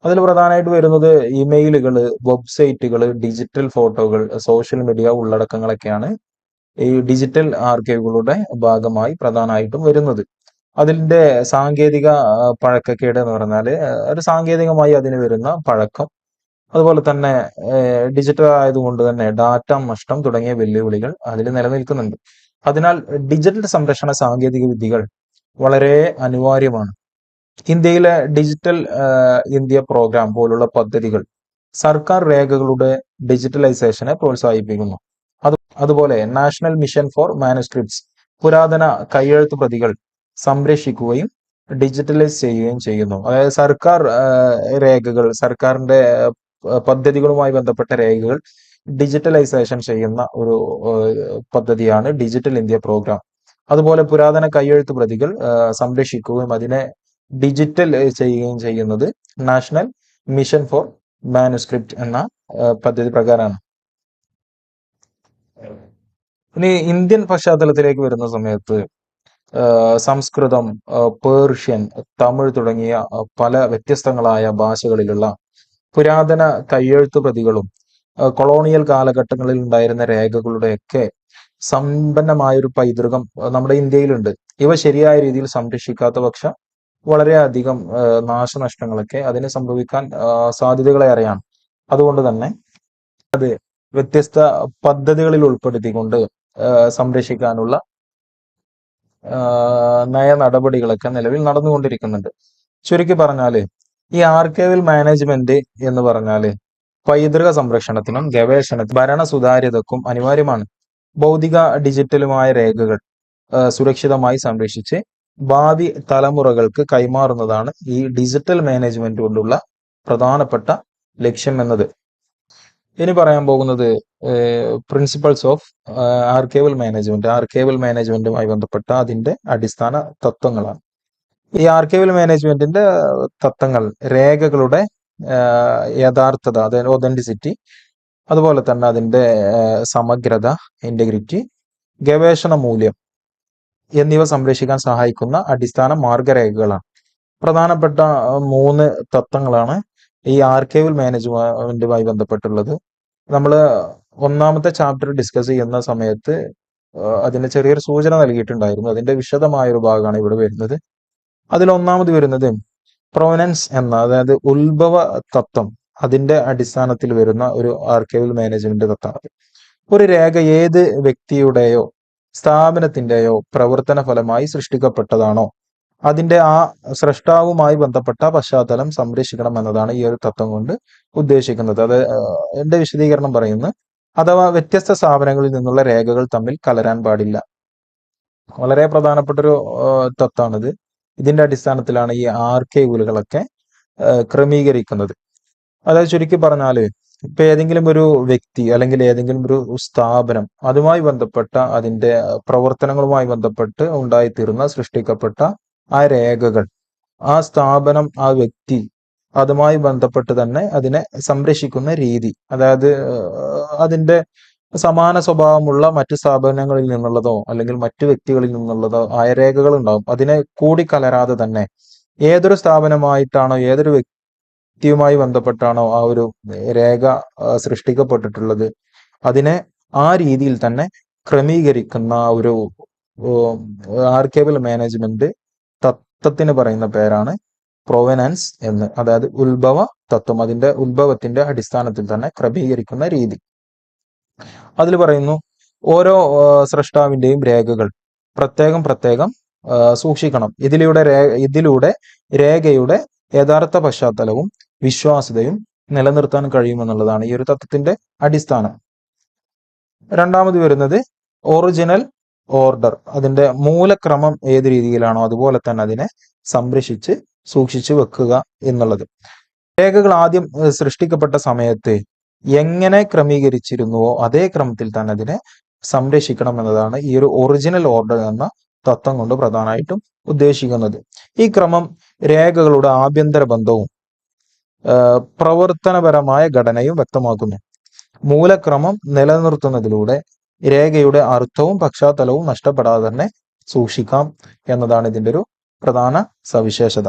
Speaker 1: അതിൽ പ്രധാനമായിട്ട് വരുന്നത് ഇമെയിലുകൾ, വെബ്സൈറ്റുകൾ, ഡിജിറ്റൽ ഫോട്ടോകൾ, സോഷ്യൽ മീഡിയ ഉള്ളടക്കങ്ങളൊക്കെയാണ് ഈ ഡിജിറ്റൽ ആർക്കൈവുകളുടെ ഭാഗമായി പ്രധാനമായിട്ടും വരുന്നത്. അതിന്റെ സാങ്കേതിക പഴക്കക്കേട് എന്ന് പറഞ്ഞാല് ഒരു സാങ്കേതികമായി അതിന് വരുന്ന പഴക്കം, അതുപോലെ തന്നെ ഡിജിറ്റൽ ആയതുകൊണ്ട് തന്നെ ഡാറ്റ നഷ്ടം തുടങ്ങിയ വെല്ലുവിളികൾ അതിൽ നിലനിൽക്കുന്നുണ്ട്. അതിനാൽ ഡിജിറ്റൽ സംരക്ഷണ സാങ്കേതിക വിദ്യകൾ വളരെ അനിവാര്യമാണ്. ഇന്ത്യയിലെ ഡിജിറ്റൽ ഇന്ത്യ പ്രോഗ്രാം പോലുള്ള പദ്ധതികൾ സർക്കാർ രേഖകളുടെ ഡിജിറ്റലൈസേഷനെ പ്രോത്സാഹിപ്പിക്കുന്നു. അതുപോലെ നാഷണൽ മിഷൻ ഫോർ മാനുസ്ക്രിപ്റ്റ്സ് പുരാതന കയ്യെഴുത്ത് പ്രതികൾ സംരക്ഷിക്കുകയും ഡിജിറ്റലൈസ് ചെയ്യുകയും ചെയ്യുന്നു. അതായത് സർക്കാർ രേഖകൾ, സർക്കാരിന്റെ പദ്ധതികളുമായി ബന്ധപ്പെട്ട രേഖകൾ ഡിജിറ്റലൈസേഷൻ ചെയ്യുന്ന ഒരു പദ്ധതിയാണ് ഡിജിറ്റൽ ഇന്ത്യ പ്രോഗ്രാം. അതുപോലെ പുരാതന കയ്യെഴുത്ത് പ്രതികൾ സംരക്ഷിക്കുകയും അതിനെ ഡിജിറ്റൽ ചെയ്യുകയും ചെയ്യുന്നത് നാഷണൽ മിഷൻ ഫോർ മാനുസ്ക്രിപ്റ്റ് എന്ന പദ്ധതി പ്രകാരമാണ്. ഇനി ഇന്ത്യൻ പശ്ചാത്തലത്തിലേക്ക് വരുന്ന സമയത്ത് സംസ്കൃതം, പേർഷ്യൻ, തമിഴ് തുടങ്ങിയ പല വ്യത്യസ്തങ്ങളായ ഭാഷകളിലുള്ള പുരാതന കയ്യെഴുത്ത് പ്രതികളും കൊളോണിയൽ കാലഘട്ടങ്ങളിൽ ഉണ്ടായിരുന്ന രേഖകളുടെയൊക്കെ സമ്പന്നമായൊരു പൈതൃകം നമ്മുടെ ഇന്ത്യയിലുണ്ട്. ഇവ ശരിയായ രീതിയിൽ സംരക്ഷിക്കാത്ത പക്ഷം വളരെയധികം നാശനഷ്ടങ്ങളൊക്കെ അതിന് സംഭവിക്കാൻ സാധ്യതകളെ അറിയാം. അതുകൊണ്ട് തന്നെ അത് വ്യത്യസ്ത പദ്ധതികളിൽ ഉൾപ്പെടുത്തിക്കൊണ്ട് സംരക്ഷിക്കാനുള്ള നയ നടപടികളൊക്കെ നിലവിൽ നടന്നുകൊണ്ടിരിക്കുന്നുണ്ട്. ചുരുക്കി പറഞ്ഞാല് ഈ ആർക്കൈവൽ മാനേജ്മെന്റ് എന്ന് പറഞ്ഞാല് പൈതൃക സംരക്ഷണത്തിനും ഗവേഷണത്തിനും ഭരണ സുതാര്യതക്കും അനിവാര്യമാണ്. ഭൗതിക ഡിജിറ്റലുമായ രേഖകൾ സുരക്ഷിതമായി സംരക്ഷിച്ച് ഭാവി തലമുറകൾക്ക് കൈമാറുന്നതാണ് ഈ ഡിജിറ്റൽ മാനേജ്മെന്റ് കൊണ്ടുള്ള പ്രധാനപ്പെട്ട ലക്ഷ്യം എന്നത്. ഇനി പറയാൻ പോകുന്നത് പ്രിൻസിപ്പൾസ് ഓഫ് ആർക്കൈവൽ മാനേജ്മെന്റുമായി ബന്ധപ്പെട്ട അതിന്റെ അടിസ്ഥാന തത്വങ്ങളാണ്. ഈ ആർക്കൈവൽ മാനേജ്മെന്റിന്റെ തത്വങ്ങൾ രേഖകളുടെ യഥാർത്ഥത, അതായത് ഒതന്റിസിറ്റി, അതുപോലെ തന്നെ അതിൻ്റെ സമഗ്രത, ഇന്റഗ്രിറ്റി, ഗവേഷണ മൂല്യം എന്നിവ സംരക്ഷിക്കാൻ സഹായിക്കുന്ന അടിസ്ഥാന മാർഗരേഖകളാണ്. പ്രധാനപ്പെട്ട 3 തത്വങ്ങളാണ് ഈ ആർക്കൈവൽ മാനേജ്മെന്റുമായി ബന്ധപ്പെട്ടുള്ളത്. നമ്മൾ ഒന്നാമത്തെ ചാപ്റ്റർ ഡിസ്കസ് ചെയ്യുന്ന സമയത്ത് അതിന് ചെറിയൊരു സൂചന നൽകിയിട്ടുണ്ടായിരുന്നു. അതിന്റെ വിശദമായ ഒരു ഭാഗമാണ് ഇവിടെ വരുന്നത്. അതിൽ ഒന്നാമത് വരുന്നത് പ്രൊവനൻസ് എന്ന, അതായത് ഉത്ഭവ തത്വം, അതിന്റെ അടിസ്ഥാനത്തിൽ വരുന്ന ഒരു ആർക്കൈവൽ മാനേജ്മെന്റ് തത്വമാണ്. ഒരു രേഖ ഏത് വ്യക്തിയുടെയോ സ്ഥാപനത്തിന്റെയോ പ്രവർത്തന ഫലമായി സൃഷ്ടിക്കപ്പെട്ടതാണോ അതിന്റെ ആ സ്രഷ്ടാവുമായി ബന്ധപ്പെട്ട പശ്ചാത്തലം സംരക്ഷിക്കണം എന്നതാണ് ഈ ഒരു തത്വം കൊണ്ട് ഉദ്ദേശിക്കുന്നത്. അത് എന്റെ വിശദീകരണം പറയുന്നു. അഥവാ വ്യത്യസ്ത സ്ഥാപനങ്ങളിൽ നിന്നുള്ള രേഖകൾ തമ്മിൽ കലരാൻ പാടില്ല. വളരെ പ്രധാനപ്പെട്ട ഒരു തത്വമാണിത്. ഇതിന്റെ അടിസ്ഥാനത്തിലാണ് ഈ ആർക്കൈവുകളൊക്കെ ക്രമീകരിക്കുന്നത്. അതായത് ചുരുക്കി പറഞ്ഞാല്, ഇപ്പൊ ഏതെങ്കിലും ഒരു വ്യക്തി അല്ലെങ്കിൽ ഏതെങ്കിലും ഒരു സ്ഥാപനം അതുമായി ബന്ധപ്പെട്ട അതിന്റെ പ്രവർത്തനങ്ങളുമായി ബന്ധപ്പെട്ട് ഉണ്ടായിത്തീർന്ന സൃഷ്ടിക്കപ്പെട്ട ആ രേഖകൾ, ആ സ്ഥാപനം, ആ വ്യക്തി അതുമായി ബന്ധപ്പെട്ട് തന്നെ അതിനെ സംരക്ഷിക്കുന്ന രീതി, അതായത് അതിന്റെ സമാന സ്വഭാവമുള്ള മറ്റു സ്ഥാപനങ്ങളിൽ നിന്നുള്ളതോ അല്ലെങ്കിൽ മറ്റു വ്യക്തികളിൽ നിന്നുള്ളതോ ആയ രേഖകൾ ഉണ്ടാവും. അതിനെ കൂടിക്കലരാതെ തന്നെ ഏതൊരു സ്ഥാപനമായിട്ടാണോ ഏതൊരു വ്യക്തിയുമായി ബന്ധപ്പെട്ടാണോ ആ ഒരു രേഖ സൃഷ്ടിക്കപ്പെട്ടിട്ടുള്ളത് അതിനെ ആ രീതിയിൽ തന്നെ ക്രമീകരിക്കുന്ന ഒരു ആർക്കൈവൽ മാനേജ്മെന്റ് തത്വത്തിന് പറയുന്ന പേരാണ് പ്രൊവനൻസ് എന്ന്. അതായത് ഉത്ഭവ തത്വം, അതിന്റെ ഉത്ഭവത്തിന്റെ അടിസ്ഥാനത്തിൽ തന്നെ ക്രമീകരിക്കുന്ന രീതി. അതിൽ പറയുന്നു, ഓരോ സ്രഷ്ടാവിന്റെയും രേഖകൾ പ്രത്യേകം സൂക്ഷിക്കണം. ഇതിലൂടെ രേഖയുടെ യഥാർത്ഥ പശ്ചാത്തലവും വിശ്വാസ്യതയും നിലനിർത്താൻ കഴിയുമെന്നുള്ളതാണ് ഈ ഒരു തത്വത്തിന്റെ അടിസ്ഥാനം. രണ്ടാമത് വരുന്നത് ഒറിജിനൽ ഓർഡർ. അതിന്റെ മൂലക്രമം ഏത് രീതിയിലാണോ അതുപോലെ തന്നെ അതിനെ സംരക്ഷിച്ച് സൂക്ഷിച്ചു വെക്കുക എന്നുള്ളത്. രേഖകൾ ആദ്യം സൃഷ്ടിക്കപ്പെട്ട സമയത്ത് എങ്ങനെ ക്രമീകരിച്ചിരുന്നുവോ അതേ ക്രമത്തിൽ തന്നെ അതിനെ സംരക്ഷിക്കണം എന്നതാണ് ഈ ഒരു ഒറിജിനൽ ഓർഡർ എന്ന തത്വം കൊണ്ട് പ്രധാനമായിട്ടും ഉദ്ദേശിക്കുന്നത്. ഈ ക്രമം രേഖകളുടെ ആഭ്യന്തര ബന്ധവും പ്രവർത്തനപരമായ ഘടനയും വ്യക്തമാക്കുന്നു. മൂലക്രമം നിലനിർത്തുന്നതിലൂടെ രേഖയുടെ അർത്ഥവും പശ്ചാത്തലവും നഷ്ടപ്പെടാതെ തന്നെ സൂക്ഷിക്കാം എന്നതാണ് ഇതിന്റെ ഒരു പ്രധാന സവിശേഷത.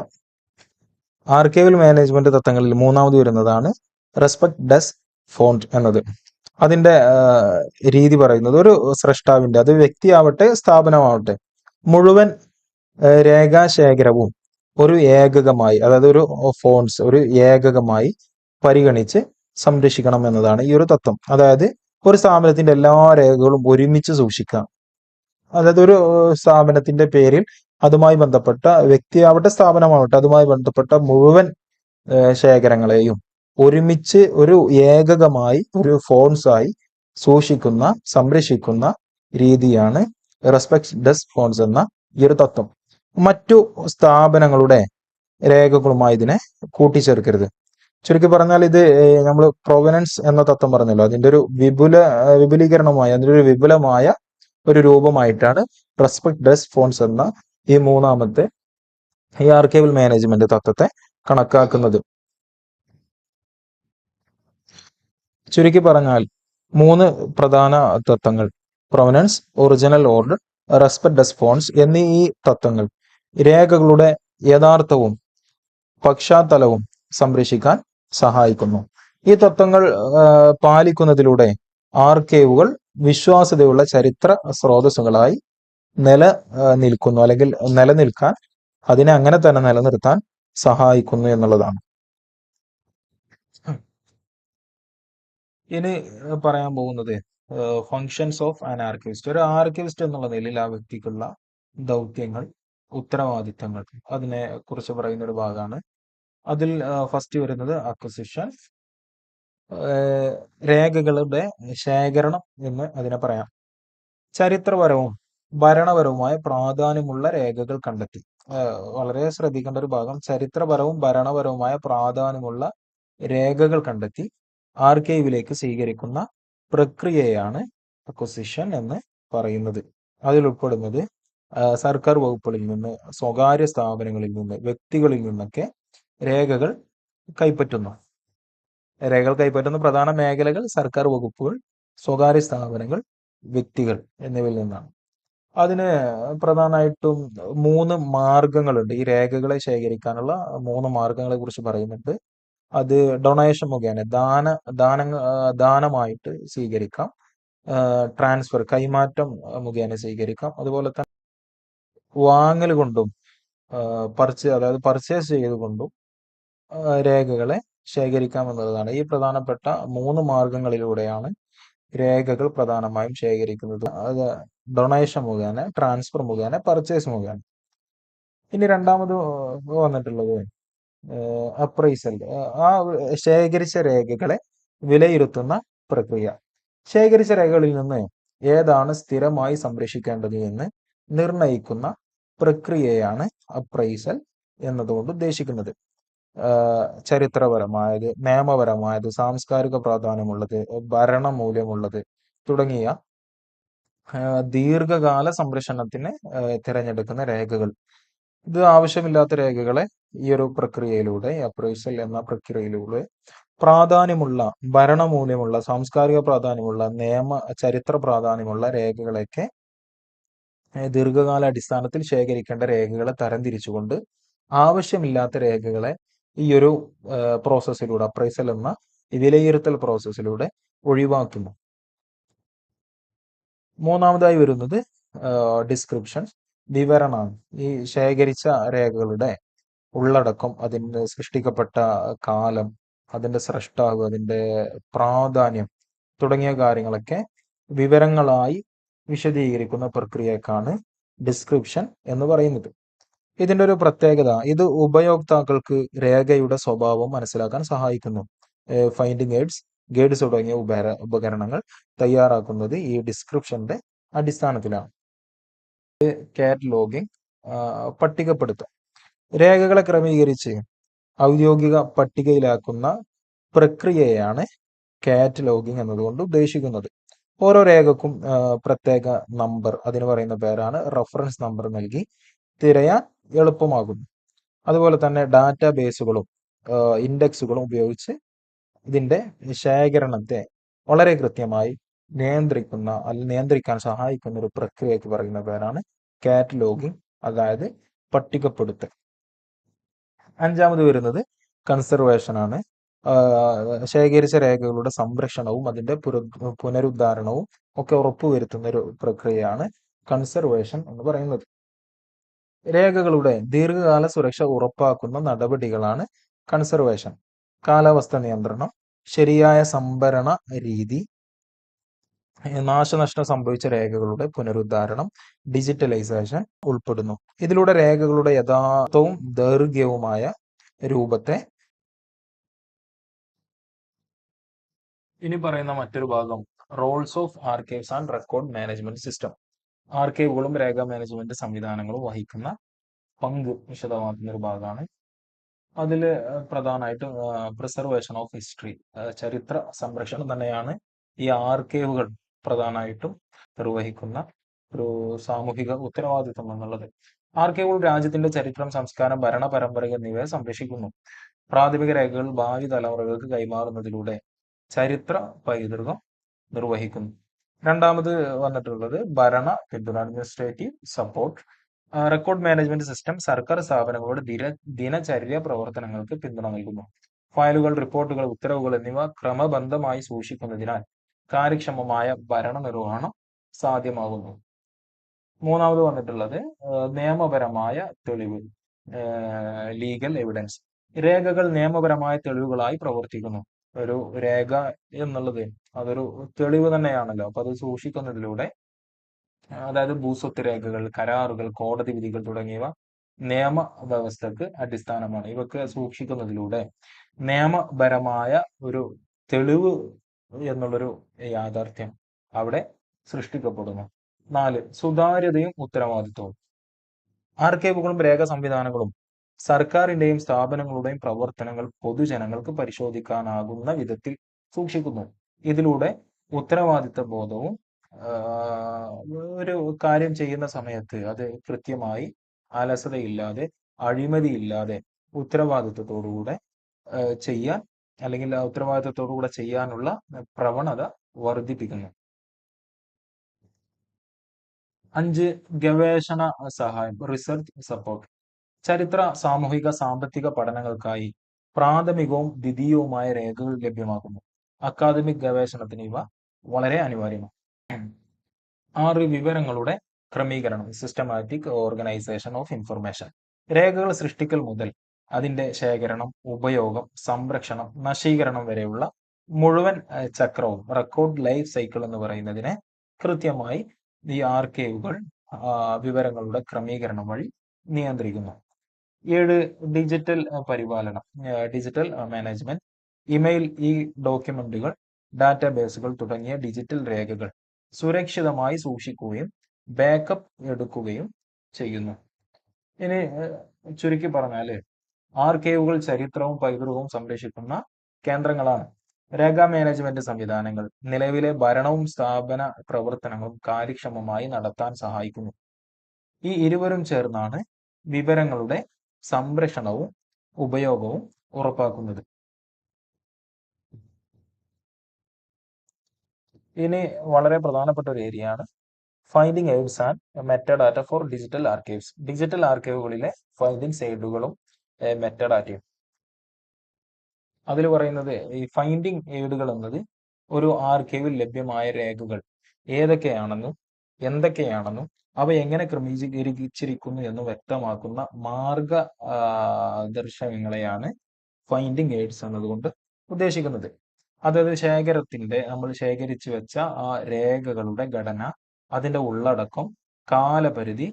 Speaker 1: ആർക്കൈവൽ മാനേജ്മെന്റ് തത്വങ്ങളിൽ മൂന്നാമത് വരുന്നതാണ് റെസ്പെക്ട് ഡെസ് ഫോണ്ട് എന്നത്. അതിന്റെ രീതി പറയുന്നത്, ഒരു സ്രഷ്ടാവിന്റെ, അത് വ്യക്തിയാവട്ടെ സ്ഥാപനമാവട്ടെ, മുഴുവൻ രേഖാശേഖരവും ഒരു ഏകകമായി, അതായത് ഒരു ഫോൺസ് ഒരു ഏകകമായി പരിഗണിച്ച് സംരക്ഷിക്കണം എന്നതാണ് ഈ ഒരു തത്വം. അതായത് ഒരു സ്ഥാപനത്തിന്റെ എല്ലാ രേഖകളും ഒരുമിച്ച് സൂക്ഷിക്കാം. അതായത് ഒരു സ്ഥാപനത്തിന്റെ പേരിൽ അതുമായി ബന്ധപ്പെട്ട വ്യക്തിയാവട്ടെ സ്ഥാപനമാവട്ടെ അതുമായി ബന്ധപ്പെട്ട മുഴുവൻ ശേഖരങ്ങളെയും ഒരുമിച്ച് ഒരു ഏകകമായി ഒരു ഫോൺസായി സൂക്ഷിക്കുന്ന സംരക്ഷിക്കുന്ന രീതിയാണ് റെസ്പെക്ട് ഡെസ് ഫോൺസ് എന്ന ഈ ഒരു തത്വം. മറ്റു സ്ഥാപനങ്ങളുടെ രേഖകളുമായി ഇതിനെ കൂട്ടിച്ചേർക്കരുത്. ചുരുക്കി പറഞ്ഞാൽ ഇത് നമ്മൾ പ്രൊവനൻസ് എന്ന തത്വം പറഞ്ഞല്ലോ, അതിന്റെ ഒരു വിപുലീകരണമായ, അതിന്റെ ഒരു വിപുലമായ ഒരു രൂപമായിട്ടാണ് റെസ്പെക്ട് ഡെസ് ഫോൺസ് എന്ന ഈ മൂന്നാമത്തെ ഈ ആർക്കൈവൽ മാനേജ്മെന്റ് തത്വത്തെ കണക്കാക്കുന്നത്. ചുരുക്കി പറഞ്ഞാൽ 3 പ്രധാന തത്വങ്ങൾ, provenance, original order, respect des fonds എന്നീ ഈ തത്വങ്ങൾ രേഖകളുടെ യഥാർത്ഥവും പശ്ചാത്തലവും സംരക്ഷിക്കാൻ സഹായിക്കുന്നു. ഈ തത്വങ്ങൾ പാലിക്കുന്നതിലൂടെ ആർക്കൈവുകൾ വിശ്വാസ്യതയുള്ള ചരിത്ര സ്രോതസ്സുകളായി നിലനിൽക്കുന്നു, അല്ലെങ്കിൽ നിലനിൽക്കാൻ, അതിനെ അങ്ങനെ തന്നെ നിലനിർത്താൻ സഹായിക്കുന്നു എന്നുള്ളതാണ്. ഇനി പറയാൻ പോകുന്നത് ഫങ്ഷൻസ് ഓഫ് ആൻ ആർക്കൈവിസ്റ്റ്. ഒരു ആർക്കൈവിസ്റ്റ് എന്നുള്ള നിലയിൽ ആ വ്യക്തിക്കുള്ള ദൗത്യങ്ങൾ, ഉത്തരവാദിത്തങ്ങൾ, അതിനെ കുറിച്ച് പറയുന്ന ഒരു ഭാഗമാണ്. അതിൽ ഫസ്റ്റ് വരുന്നത് അക്വസിഷൻ, രേഖകളുടെ ശേഖരണം എന്ന് അതിനെ പറയാം. ചരിത്രപരവും ഭരണപരവുമായ പ്രാധാന്യമുള്ള രേഖകൾ കണ്ടെത്തി. വളരെ ശ്രദ്ധിക്കേണ്ട ഒരു ഭാഗം, ചരിത്രപരവും ഭരണപരവുമായ പ്രാധാന്യമുള്ള രേഖകൾ കണ്ടെത്തി ആർക്കൈവിലേക്ക് സ്വീകരിക്കുന്ന പ്രക്രിയയാണ് അക്വസിഷൻ എന്ന് പറയുന്നത്. അതിൽ ഉൾപ്പെടുന്നത് സർക്കാർ വകുപ്പുകളിൽ നിന്ന്, സ്വകാര്യ സ്ഥാപനങ്ങളിൽ നിന്ന്, വ്യക്തികളിൽ നിന്നൊക്കെ രേഖകൾ കൈപ്പറ്റുന്നു. രേഖകൾ കൈപ്പറ്റുന്ന പ്രധാന മേഖലകൾ സർക്കാർ വകുപ്പുകൾ, സ്വകാര്യ സ്ഥാപനങ്ങൾ, വ്യക്തികൾ എന്നിവയിൽ നിന്നാണ്. അതിന് പ്രധാനമായിട്ടും 3 മാർഗങ്ങളുണ്ട്. ഈ രേഖകളെ ശേഖരിക്കാനുള്ള 3 മാർഗങ്ങളെ കുറിച്ച് പറയുന്നുണ്ട്. അത് ഡൊണേഷൻ മുഖേന ദാനമായിട്ട് സ്വീകരിക്കാം. ട്രാൻസ്ഫർ കൈമാറ്റം മുഖേന സ്വീകരിക്കാം. അതുപോലെ തന്നെ വാങ്ങൽ കൊണ്ടും അതായത് പർച്ചേസ് ചെയ്തുകൊണ്ടും രേഖകളെ ശേഖരിക്കാം എന്നുള്ളതാണ്. ഈ പ്രധാനപ്പെട്ട 3 മാർഗങ്ങളിലൂടെയാണ് രേഖകൾ പ്രധാനമായും ശേഖരിക്കുന്നത്. അത് ഡൊണേഷൻ മുഖേന, ട്രാൻസ്ഫർ മുഖേന, പർച്ചേസ് മുഖേന. ഇനി രണ്ടാമത് വന്നിട്ടുള്ളത് അപ്രൈസൽ. ആ ശേഖരിച്ച രേഖകളെ വിലയിരുത്തുന്ന പ്രക്രിയ. ശേഖരിച്ച രേഖകളിൽ നിന്ന് ഏതാണ് സ്ഥിരമായി സംരക്ഷിക്കേണ്ടത് എന്ന് നിർണയിക്കുന്ന പ്രക്രിയയാണ് അപ്രൈസൽ എന്നതുകൊണ്ട് ഉദ്ദേശിക്കുന്നത്. ചരിത്രപരമായത്, നിയമപരമായത്, സാംസ്കാരിക പ്രാധാന്യമുള്ളത്, ഭരണമൂല്യമുള്ളത് തുടങ്ങിയ ദീർഘകാല സംരക്ഷണത്തിന് തിരഞ്ഞെടുക്കുന്ന രേഖകൾ. ഇത് ആവശ്യമില്ലാത്ത രേഖകളെ ഈ ഒരു പ്രക്രിയയിലൂടെ, അപ്രൈസൽ എന്ന പ്രക്രിയയിലൂടെ പ്രാധാന്യമുള്ള, ഭരണമൂല്യമുള്ള, സാംസ്കാരിക പ്രാധാന്യമുള്ള, ചരിത്ര പ്രാധാന്യമുള്ള രേഖകളൊക്കെ ദീർഘകാല അടിസ്ഥാനത്തിൽ ശേഖരിക്കേണ്ട രേഖകളെ തരംതിരിച്ചുകൊണ്ട് ആവശ്യമില്ലാത്ത രേഖകളെ ഈ ഒരു പ്രോസസ്സിലൂടെ, അപ്രൈസൽ എന്ന വിലയിരുത്തൽ പ്രോസസ്സിലൂടെ ഒഴിവാക്കുന്നു. മൂന്നാമതായി വരുന്നത് ഡിസ്ക്രിപ്ഷൻ, വിവരണമാണ്. ഈ ശേഖരിച്ച രേഖകളുടെ ഉള്ളടക്കം, അതിൻ്റെ സൃഷ്ടിക്കപ്പെട്ട കാലം, അതിൻ്റെ സ്രഷ്ടാവ്, അതിൻ്റെ പ്രാധാന്യം തുടങ്ങിയ കാര്യങ്ങളൊക്കെ വിവരങ്ങളായി വിശദീകരിക്കുന്ന പ്രക്രിയക്കാണ് ഡിസ്ക്രിപ്ഷൻ എന്ന് പറയുന്നത്. ഇതിൻ്റെ ഒരു പ്രത്യേകത, ഇത് ഉപയോക്താക്കൾക്ക് രേഖയുടെ സ്വഭാവം മനസ്സിലാക്കാൻ സഹായിക്കുന്നു. ഫൈൻഡിങ് എയ്ഡ്സ്, ഗൈഡ്സ് തുടങ്ങിയ ഉപകരണങ്ങൾ തയ്യാറാക്കുന്നത് ഈ ഡിസ്ക്രിപ്ഷന്റെ അടിസ്ഥാനത്തിലാണ്. കാറ്റലോഗിംഗ്, പട്ടികപ്പെടുത്തുക. രേഖകളെ ക്രമീകരിച്ച് ഔദ്യോഗിക പട്ടികയിലാക്കുന്ന പ്രക്രിയയാണ് കാറ്റലോഗിംഗ് എന്നതുകൊണ്ട് ഉദ്ദേശിക്കുന്നത്. ഓരോ രേഖക്കും പ്രത്യേക നമ്പർ, അതിന് പറയുന്ന പേരാണ് റഫറൻസ് നമ്പർ, നൽകി തിരയാൻ എളുപ്പമാകുന്നു. അതുപോലെ തന്നെ ഡാറ്റാ ബേസുകളും ഇൻഡെക്സുകളും ഉപയോഗിച്ച് ഇതിന്റെ ശേഖരണത്തെ വളരെ കൃത്യമായി നിയന്ത്രിക്കാൻ സഹായിക്കുന്ന ഒരു പ്രക്രിയയ്ക്ക് പറയുന്ന പേരാണ് കാറ്റലോഗിംഗ്, അതായത് പട്ടികപ്പെടുത്തൽ. അഞ്ചാമത് വരുന്നത് കൺസർവേഷൻ ആണ്. ശേഖരിച്ച രേഖകളുടെ സംരക്ഷണവും അതിന്റെ പുനരുദ്ധാരണവും ഒക്കെ ഉറപ്പുവരുത്തുന്ന ഒരു പ്രക്രിയയാണ് കൺസർവേഷൻ എന്ന് പറയുന്നത്. രേഖകളുടെ ദീർഘകാല സുരക്ഷ ഉറപ്പാക്കുന്ന നടപടികളാണ് കൺസർവേഷൻ. കാലാവസ്ഥ നിയന്ത്രണം, ശരിയായ സംഭരണ രീതി, നാശനഷ്ടം സംഭവിച്ച രേഖകളുടെ പുനരുദ്ധാരണം, ഡിജിറ്റലൈസേഷൻ ഉൾപ്പെടുന്നു. ഇതിലൂടെ രേഖകളുടെ യഥാർത്ഥവും ദൈർഘ്യവുമായ രൂപത്തെ. ഇനി പറയുന്ന മറ്റൊരു ഭാഗം roles of archives and record management system. ആർക്കൈവുകളും രേഖാ മാനേജ്മെന്റ് സംവിധാനങ്ങളും വഹിക്കുന്ന പങ്ക് വിശദമാക്കുന്ന ഒരു ഭാഗമാണ്. അതിൽ പ്രധാനമായിട്ടും പ്രിസർവേഷൻ ഓഫ് ഹിസ്റ്ററി, ചരിത്ര സംരക്ഷണം തന്നെയാണ് ഈ ആർക്കൈവുകൾ പ്രധാനമായിട്ടും നിർവഹിക്കുന്ന ഒരു സാമൂഹിക ഉത്തരവാദിത്വം എന്നുള്ളത്. ആർക്കൈവുകൾ രാജ്യത്തിന്റെ ചരിത്രം, സംസ്കാരം, ഭരണ പരമ്പര എന്നിവയെ സംരക്ഷിക്കുന്നു. പ്രാഥമിക രേഖകൾ ഭാവി തലമുറകൾക്ക് കൈമാറുന്നതിലൂടെ ചരിത്ര പൈതൃകം നിർവഹിക്കുന്നു. രണ്ടാമത് വന്നിട്ടുള്ളത് ഭരണ പിന്തുണ, administrative support. Record management system സർക്കാർ സ്ഥാപനങ്ങളുടെ ദിനചര്യ പ്രവർത്തനങ്ങൾക്ക് പിന്തുണ നൽകുന്നു. ഫയലുകൾ, റിപ്പോർട്ടുകൾ, ഉത്തരവുകൾ എന്നിവ ക്രമബദ്ധമായി സൂക്ഷിക്കുന്നതിനാൽ കാര്യക്ഷമമായ ഭരണ നിർവഹണം സാധ്യമാകുന്നു. മൂന്നാമത് വന്നിട്ടുള്ളത് നിയമപരമായ തെളിവ്, ലീഗൽ എവിഡൻസ്. രേഖകൾ നിയമപരമായ തെളിവുകളായി പ്രവർത്തിക്കുന്നു. ഒരു രേഖ എന്നുള്ളത് അതൊരു തെളിവ് തന്നെയാണല്ലോ. അപ്പൊ അത് സൂക്ഷിക്കുന്നതിലൂടെ, അതായത് ഭൂസ്വത്ത് രേഖകൾ, കരാറുകൾ, കോടതി വിധികൾ തുടങ്ങിയവ നിയമ വ്യവസ്ഥക്ക് അടിസ്ഥാനമാണ്. ഇവക്ക് സൂക്ഷിക്കുന്നതിലൂടെ നിയമപരമായ ഒരു തെളിവ് എന്നുള്ളൊരു യാഥാർത്ഥ്യം അവിടെ സൃഷ്ടിക്കപ്പെടുന്നു. 4, സുതാര്യതയും ഉത്തരവാദിത്വവും. ആർക്കൈവുകളും രേഖ സംവിധാനങ്ങളും സർക്കാരിന്റെയും സ്ഥാപനങ്ങളുടെയും പ്രവർത്തനങ്ങൾ പൊതുജനങ്ങൾക്ക് പരിശോധിക്കാനാകുന്ന വിധത്തിൽ സൂക്ഷിക്കുന്നു. ഇതിലൂടെ ഉത്തരവാദിത്ത ബോധവും, ഒരു കാര്യം ചെയ്യുന്ന സമയത്ത് അത് കൃത്യമായി, അലസതയില്ലാതെ, അഴിമതിയില്ലാതെ, ഉത്തരവാദിത്വത്തോടുകൂടെ ചെയ്യാൻ അല്ലെങ്കിൽ ആ ഉത്തരവാദിത്തത്തോടു കൂടെ ചെയ്യാനുള്ള പ്രവണത വർദ്ധിപ്പിക്കുന്നു. 5, ഗവേഷണ സഹായം, റിസർച്ച് സപ്പോർട്ട്. ചരിത്ര, സാമൂഹിക, സാമ്പത്തിക പഠനങ്ങൾക്കായി പ്രാഥമികവും ദ്വിതീയവുമായ രേഖകൾ ലഭ്യമാക്കുന്നു. അക്കാദമിക് ഗവേഷണത്തിന് ഇവ വളരെ അനിവാര്യമാണ്. 6, വിവരങ്ങളുടെ ക്രമീകരണം, സിസ്റ്റമാറ്റിക് ഓർഗനൈസേഷൻ ഓഫ് ഇൻഫർമേഷൻ. രേഖകൾ സൃഷ്ടിക്കൽ മുതൽ അതിന്റെ ശേഖരണം, ഉപയോഗം, സംരക്ഷണം, നശീകരണം വരെയുള്ള മുഴുവൻ ചക്രവും, റെക്കോർഡ് ലൈഫ് സൈക്കിൾ എന്ന് പറയുന്നതിനെ കൃത്യമായി ഈ ആർക്കൈവുകൾ വിവരങ്ങളുടെ ക്രമീകരണം വഴി നിയന്ത്രിക്കുന്നു. 7, ഡിജിറ്റൽ പരിപാലനം, ഡിജിറ്റൽ മാനേജ്മെന്റ്. ഇമെയിൽ, ഇ ഡോക്യുമെന്റുകൾ, ഡാറ്റാബേസുകൾ തുടങ്ങിയ ഡിജിറ്റൽ രേഖകൾ സുരക്ഷിതമായി സൂക്ഷിക്കുകയും ബാക്കപ്പ് എടുക്കുകയും ചെയ്യുന്നു. ഇനി ചുരുക്കി പറഞ്ഞാല് ആർക്കൈവുകൾ ചരിത്രവും പൈതൃകവും സംരക്ഷിക്കുന്ന കേന്ദ്രങ്ങളാണ്. രേഖാ മാനേജ്മെന്റ് സംവിധാനങ്ങൾ നിലവിലെ ഭരണവും സ്ഥാപന പ്രവർത്തനങ്ങളും കാര്യക്ഷമമായി നടത്താൻ സഹായിക്കുന്നു. ഈ ഇരുവരും ചേർന്നാണ് വിവരങ്ങളുടെ സംരക്ഷണവും ഉപയോഗവും ഉറപ്പാക്കുന്നത്. ഇനി വളരെ പ്രധാനപ്പെട്ട ഒരു ഏരിയയാണ് finding aids and metadata for digital archives. Digital ആർക്കൈവുകളിലെ ഫൈൻഡിങ്സ് എയ്ഡുകളും മെറ്റഡാറ്റയും. അതിൽ പറയുന്നത് ഈ ഫൈൻഡിങ് എയ്ഡുകൾ എന്നത് ഒരു ആർക്കൈവിൽ ലഭ്യമായ രേഖകൾ ഏതൊക്കെയാണെന്നും എന്തൊക്കെയാണെന്നും അവ എങ്ങനെ ക്രമീകരിച്ചിരിക്കുന്നു എന്ന് വ്യക്തമാക്കുന്ന മാർഗദർശകങ്ങളെയാണ് ഫൈൻഡിങ് എയ്ഡ്സ് എന്നതുകൊണ്ട് ഉദ്ദേശിക്കുന്നത്. അതായത് നമ്മൾ ശേഖരിച്ചു വെച്ച ആ രേഖകളുടെ ഘടന, അതിന്റെ ഉള്ളടക്കം, കാലപരിധി,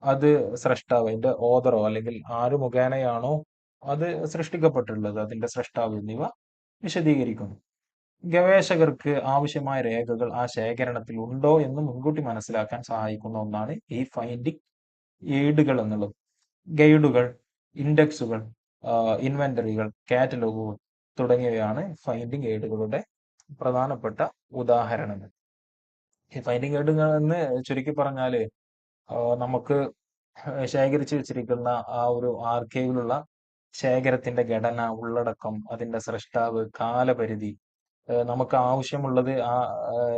Speaker 1: അത് സ്രഷ്ടാവ്, അതിന്റെ ഓതറോ അല്ലെങ്കിൽ ആര് മുഖേനയാണോ അത് സൃഷ്ടിക്കപ്പെട്ടിട്ടുള്ളത്, അതിന്റെ സ്രഷ്ടാവ് എന്നിവ വിശദീകരിക്കുന്നു. ഗവേഷകർക്ക് ആവശ്യമായ രേഖകൾ ആ ശേഖരണത്തിൽ ഉണ്ടോ എന്ന് മുൻകൂട്ടി മനസ്സിലാക്കാൻ സഹായിക്കുന്ന ഒന്നാണ് ഈ ഫൈൻഡിങ് എയ്ഡുകൾ എന്നുള്ളത്. ഗൈഡുകൾ, ഇൻഡെക്സുകൾ, ഇൻവെന്ററികൾ, കാറ്റലോഗുകൾ തുടങ്ങിയവയാണ് ഫൈൻഡിങ് എയ്ഡുകളുടെ പ്രധാനപ്പെട്ട ഉദാഹരണങ്ങൾ. ഈ ഫൈൻഡിങ് എയ്ഡുകൾ എന്ന് ചുരുക്കി പറഞ്ഞാല് നമുക്ക് ശേഖരിച്ചു വെച്ചിരിക്കുന്ന ആ ഒരു ആർക്കൈവിലുള്ള ശേഖരത്തിന്റെ ഘടന, ഉള്ളടക്കം, അതിന്റെ സ്രഷ്ടാവ്, കാലപരിധി, നമുക്ക് ആവശ്യമുള്ളത് ആ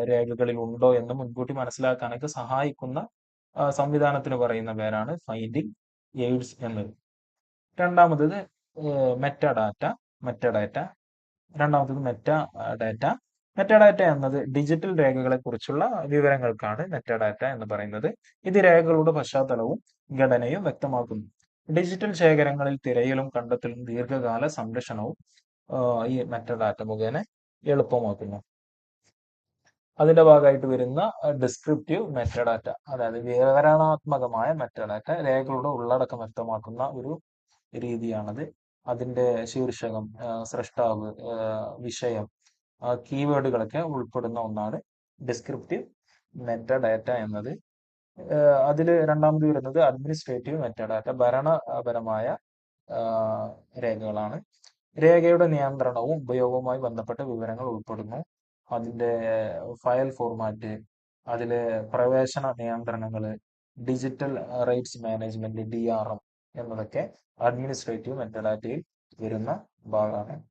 Speaker 1: രേഖകളിൽ ഉണ്ടോ എന്ന് മുൻകൂട്ടി മനസ്സിലാക്കാനൊക്കെ സഹായിക്കുന്ന സംവിധാനത്തിന് പറയുന്ന പേരാണ് ഫൈൻഡിങ് എയ്ഡ്സ് എന്നത്. രണ്ടാമത്തത് മെറ്റഡാറ്റ. മെറ്റഡാറ്റ രണ്ടാമത്തത് മെറ്റാഡാറ്റ. മെറ്റാഡാറ്റ എന്നത് ഡിജിറ്റൽ രേഖകളെ കുറിച്ചുള്ള വിവരങ്ങൾക്കാണ് മെറ്റാഡാറ്റ എന്ന് പറയുന്നത്. ഇത് രേഖകളുടെ പശ്ചാത്തലവും ഘടനയും വ്യക്തമാക്കുന്നു. ഡിജിറ്റൽ ശേഖരങ്ങളിൽ തിരയലും കണ്ടെത്തലും ദീർഘകാല സംരക്ഷണവും ഈ മെറ്റാഡാറ്റ മുഖേന എളുപ്പമാക്കുന്നു. അതിന്റെ ഭാഗമായിട്ട് വരുന്ന ഡിസ്ക്രിപ്റ്റീവ് മെറ്റാഡാറ്റ, അതായത് വിവരണാത്മകമായ മെറ്റാഡാറ്റ, രേഖകളുടെ ഉള്ളടക്കം വ്യക്തമാക്കുന്ന ഒരു രീതിയാണത്. അതിന്റെ ശീർഷകം, സ്രഷ്ടാവ്, വിഷയം, കീവേഡുകളൊക്കെ ഉൾപ്പെടുന്ന ഒന്നാണ് ഡിസ്ക്രിപ്റ്റീവ് മെറ്റാഡാറ്റ എന്നത്. അതിൽ രണ്ടാമത് വരുന്നത് അഡ്മിനിസ്ട്രേറ്റീവ് മെറ്റാഡാറ്റ, ഭരണപരമായ രേഖകളാണ്. രേഖയുടെ നിയന്ത്രണവും ഉപയോഗവുമായി ബന്ധപ്പെട്ട വിവരങ്ങൾ ഉൾപ്പെടുന്നു. അതിന്റെ ഫയൽ ഫോർമാറ്റ്, അതിലെ പ്രവേശന നിയന്ത്രണങ്ങൾ, ഡിജിറ്റൽ റൈറ്റ്സ് മാനേജ്മെന്റ് DRM എന്നതൊക്കെ അഡ്മിനിസ്ട്രേറ്റീവ് മെറ്റാഡാറ്റയിൽ വരുന്ന ഭാഗമാണ്.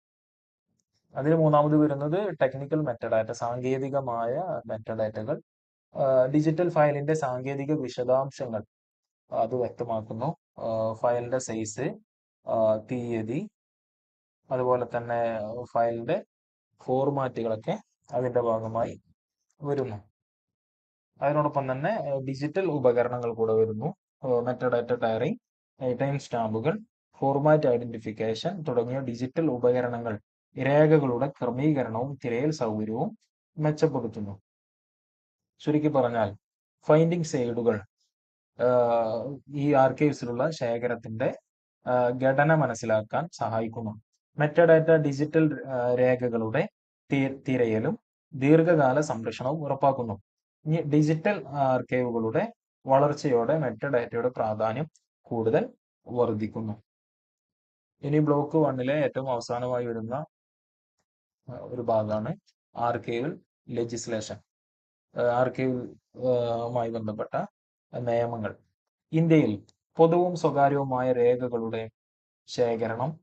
Speaker 1: അതിൽ മൂന്നാമത് വരുന്നത് ടെക്നിക്കൽ മെറ്റാഡാറ്റ, സാങ്കേതികമായ മെറ്റാഡാറ്റകൾ. ഡിജിറ്റൽ ഫയലിന്റെ സാങ്കേതിക വിശദാംശങ്ങൾ അത് വ്യക്തമാക്കുന്നു. ഫയലിന്റെ സൈസ്, തീയതി, അതുപോലെ തന്നെ ഫയലിന്റെ ഫോർമാറ്റുകളൊക്കെ അതിന്റെ ഭാഗമായി വരുന്നു. അതിനോടൊപ്പം തന്നെ ഡിജിറ്റൽ ഉപകരണങ്ങൾ കൂടെ വരുന്നു. മെറ്റാഡാറ്റ ടയറിംഗ്, ടൈം സ്റ്റാമ്പുകൾ, ഫോർമാറ്റ് ഐഡന്റിഫിക്കേഷൻ തുടങ്ങിയ ഡിജിറ്റൽ ഉപകരണങ്ങൾ രേഖകളുടെ ക്രമീകരണവും തിരയൽ സൗകര്യവും മെച്ചപ്പെടുത്തുന്നു. ചുരുക്കി പറഞ്ഞാൽ ഫൈൻഡിങ്സ് എയ്ഡുകൾ ഈ ആർക്കൈവ്സിലുള്ള ശേഖരത്തിന്റെ ഘടന മനസ്സിലാക്കാൻ സഹായിക്കുന്നു. മെറ്റാഡാറ്റ ഡിജിറ്റൽ രേഖകളുടെ തിരയലും ദീർഘകാല സംരക്ഷണവും ഉറപ്പാക്കുന്നു. ഇനി ഡിജിറ്റൽ ആർക്കൈവുകളുടെ വളർച്ചയോടെ മെറ്റാഡാറ്റയുടെ പ്രാധാന്യം കൂടുതൽ വർദ്ധിക്കുന്നു. ഇനി ബ്ലോക്ക് 1 ഏറ്റവും അവസാനമായി വരുന്ന ഒരു ഭാഗമാണ് ആർക്കൈവൽ ലെജിസ്ലേഷൻ. ആർക്കൈവുമായി ബന്ധപ്പെട്ട നിയമങ്ങൾ. ഇന്ത്യയിൽ പൊതുവും സ്വകാര്യവുമായ രേഖകളുടെ ശേഖരണം,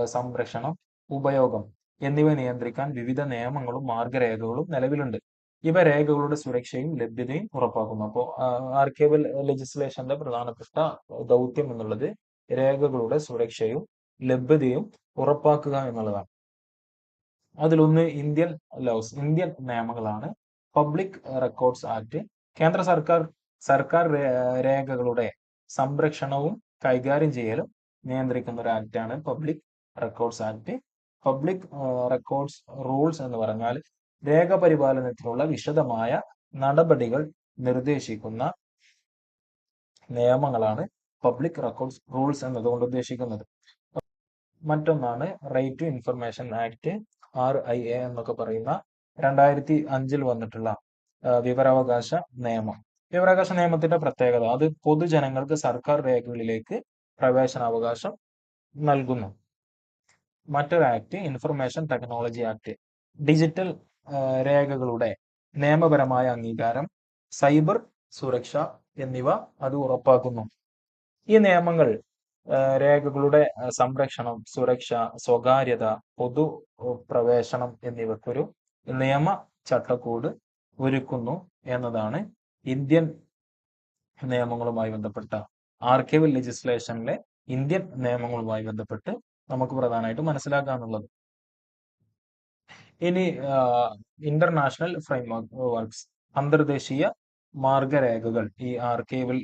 Speaker 1: സംരക്ഷണം, ഉപയോഗം എന്നിവ നിയന്ത്രിക്കാൻ വിവിധ നിയമങ്ങളും മാർഗരേഖകളും നിലവിലുണ്ട്. ഇവ രേഖകളുടെ സുരക്ഷയും ലഭ്യതയും ഉറപ്പാക്കുന്നു. അപ്പോൾ ആർക്കൈവൽ ലെജിസ്ലേഷന്റെ പ്രധാനപ്പെട്ട ദൗത്യം എന്നുള്ളത് രേഖകളുടെ സുരക്ഷയും ലഭ്യതയും ഉറപ്പാക്കുക എന്നുള്ളതാണ്. അതിലൊന്ന് ഇന്ത്യൻ ലോസ്, ഇന്ത്യൻ നിയമങ്ങളാണ്. പബ്ലിക് റെക്കോർഡ്സ് ആക്ട് കേന്ദ്ര സർക്കാർ രേഖകളുടെ സംരക്ഷണവും കൈകാര്യം ചെയ്യലും നിയന്ത്രിക്കുന്ന ഒരു ആക്ടാണ് public records act. Public records rules എന്ന് പറഞ്ഞാൽ രേഖപരിപാലനത്തിനുള്ള വിശദമായ നടപടികൾ നിർദ്ദേശിക്കുന്ന നിയമങ്ങളാണ് പബ്ലിക് റെക്കോർഡ്സ് റൂൾസ് എന്നതുകൊണ്ട് ഉദ്ദേശിക്കുന്നത്. മറ്റൊന്നാണ് right to information act, RIA എന്നൊക്കെ പറയുന്ന 2005 വന്നിട്ടുള്ള വിവരാവകാശ നിയമം. വിവരാവകാശ നിയമത്തിന്റെ പ്രത്യേകത, അത് പൊതുജനങ്ങൾക്ക് സർക്കാർ രേഖകളിലേക്ക് പ്രവേശനാവകാശം നൽകുന്നു. മറ്റൊരു act information technology act, digital രേഖകളുടെ നിയമപരമായ അംഗീകാരം, സൈബർ സുരക്ഷ എന്നിവ അത് ഉറപ്പാക്കുന്നു. ഈ നിയമങ്ങൾ രേഖകളുടെ സംരക്ഷണം, സുരക്ഷ, സ്വകാര്യത, പൊതു പ്രവേശനം എന്നിവയ്ക്കൊരു നിയമ ചട്ടക്കൂട് ഒരുക്കുന്നു എന്നതാണ് ഇന്ത്യൻ നിയമങ്ങളുമായി ബന്ധപ്പെട്ട ആർക്കൈവൽ ലെജിസ്ലേഷനിലെ ഇന്ത്യൻ നിയമങ്ങളുമായി ബന്ധപ്പെട്ട് നമുക്ക് പ്രധാനമായിട്ട് മനസ്സിലാക്കാനുള്ളത്. ഇനി ഇന്റർനാഷണൽ ഫ്രെയിംവർക്സ്, അന്തർദേശീയ മാർഗരേഖകൾ ഈ ആർക്കൈവൽ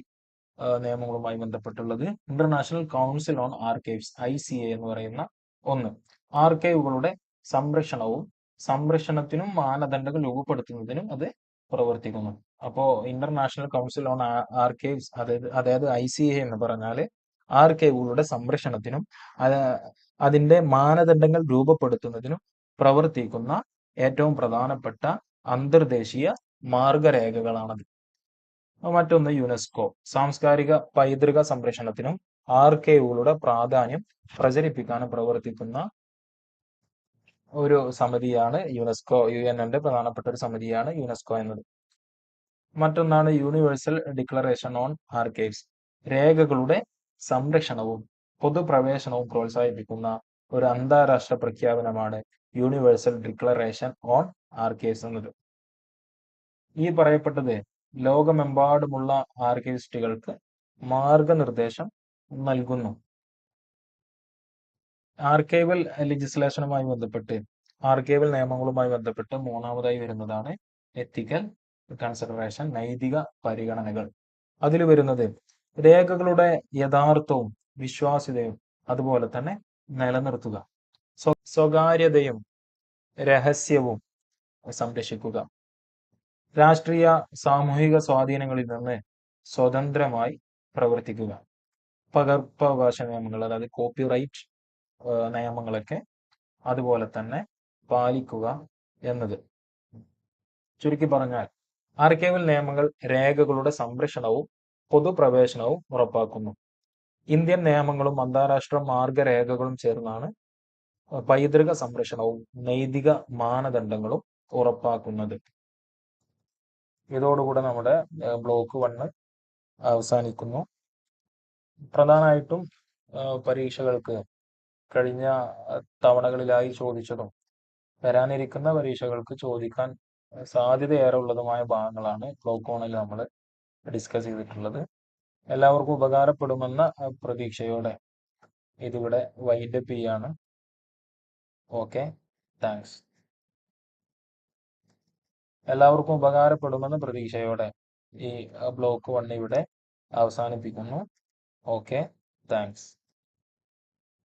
Speaker 1: നിയമങ്ങളുമായി ബന്ധപ്പെട്ടുള്ളത്. International council on archives, ICA എന്ന് പറയുന്ന ഒന്ന്, ആർക്കൈവുകളുടെ സംരക്ഷണത്തിനും മാനദണ്ഡങ്ങൾ രൂപപ്പെടുത്തുന്നതിനും അത് പ്രവർത്തിക്കുന്നു. അപ്പോ ഇന്റർനാഷണൽ കൗൺസിൽ ഓൺ ആർക്കൈവ്സ്, അതായത് ICA എന്ന് പറഞ്ഞാൽ ആർക്കൈവുകളുടെ സംരക്ഷണത്തിനും അതിന്റെ മാനദണ്ഡങ്ങൾ രൂപപ്പെടുത്തുന്നതിനും പ്രവർത്തിക്കുന്ന ഏറ്റവും പ്രധാനപ്പെട്ട അന്തർദേശീയ മാർഗരേഖകളാണത്. മറ്റൊന്ന് യുനെസ്കോ, സാംസ്കാരിക പൈതൃക സംരക്ഷണത്തിനും ആർക്കൈവുകളുടെ പ്രാധാന്യം പ്രചരിപ്പിക്കാനും പ്രവർത്തിക്കുന്ന ഒരു സമിതിയാണ് യുനെസ്കോ. UN-ന്റെ പ്രധാനപ്പെട്ട ഒരു സമിതിയാണ് യുനെസ്കോ എന്നത്. മറ്റൊന്നാണ് യൂണിവേഴ്സൽ ഡിക്ലറേഷൻ ഓൺ ആർക്കൈവ്സ്, രേഖകളുടെ സംരക്ഷണവും പൊതുപ്രവേശനവും പ്രോത്സാഹിപ്പിക്കുന്ന ഒരു അന്താരാഷ്ട്ര പ്രഖ്യാപനമാണ് യൂണിവേഴ്സൽ ഡിക്ലറേഷൻ ഓൺ ആർക്കൈവ്സ് എന്നത്. ഈ പറയപ്പെട്ടത് ലോകമെമ്പാടുമുള്ള ആർക്കൈവിസ്റ്റുകൾക്ക് മാർഗനിർദ്ദേശം നൽകുന്നു. ആർക്കൈവൽ ലെജിസ്ലേഷനുമായി ബന്ധപ്പെട്ട്, ആർക്കൈവൽ നിയമങ്ങളുമായി ബന്ധപ്പെട്ട് മൂന്നാമതായി വരുന്നതാണ് എത്തിക്കൽ കൺസിഡറേഷൻ, നൈതിക പരിഗണനകൾ. അതിൽ വരുന്നത് രേഖകളുടെ യഥാർത്ഥവും വിശ്വാസ്യതയും അതുപോലെ തന്നെ നിലനിർത്തുക, സ്വകാര്യതയും രഹസ്യവും സംരക്ഷിക്കുക, രാഷ്ട്രീയ സാമൂഹിക സ്വാധീനങ്ങളിൽ നിന്ന് സ്വതന്ത്രമായി പ്രവർത്തിക്കുക, പകർപ്പവകാശ നിയമങ്ങൾ അതായത് കോപ്പിറൈറ്റ് നിയമങ്ങളൊക്കെ അതുപോലെ തന്നെ പാലിക്കുക എന്നത്. ചുരുക്കി പറഞ്ഞാൽ ആർക്കൈവൽ നിയമങ്ങൾ രേഖകളുടെ സംരക്ഷണവും പൊതുപ്രവേശനവും ഉറപ്പാക്കുന്നു. ഇന്ത്യൻ നിയമങ്ങളും അന്താരാഷ്ട്ര മാർഗരേഖകളും ചേർന്നാണ് പൈതൃക സംരക്ഷണവും നൈതിക മാനദണ്ഡങ്ങളും ഉറപ്പാക്കുന്നത്. ഇതോടുകൂടെ നമ്മുടെ ബ്ലോക്ക് 1 അവസാനിക്കുന്നു. പ്രധാനമായിട്ടും പരീക്ഷകൾക്ക് കഴിഞ്ഞ തവണകളിലായി ചോദിച്ചതും വരാനിരിക്കുന്ന പരീക്ഷകൾക്ക് ചോദിക്കാൻ സാധ്യതയേറെ ഉള്ളതുമായ ഭാഗങ്ങളാണ് ബ്ലോക്ക് 1-ൽ നമ്മൾ ഡിസ്കസ് ചെയ്തിട്ടുള്ളത്. എല്ലാവർക്കും ഉപകാരപ്പെടുമെന്ന പ്രതീക്ഷയോടെ ഇതിവിടെ വൈൻഡപ്പ് ചെയ്യാണ്. Okay, thanks. എല്ലാവർക്കും ഉപകാരപ്പെടുമെന്ന പ്രതീക്ഷയോടെ ഈ ബ്ലോക്ക് 1 ഇവിടെ അവസാനിപ്പിക്കുന്നു. Okay, thanks.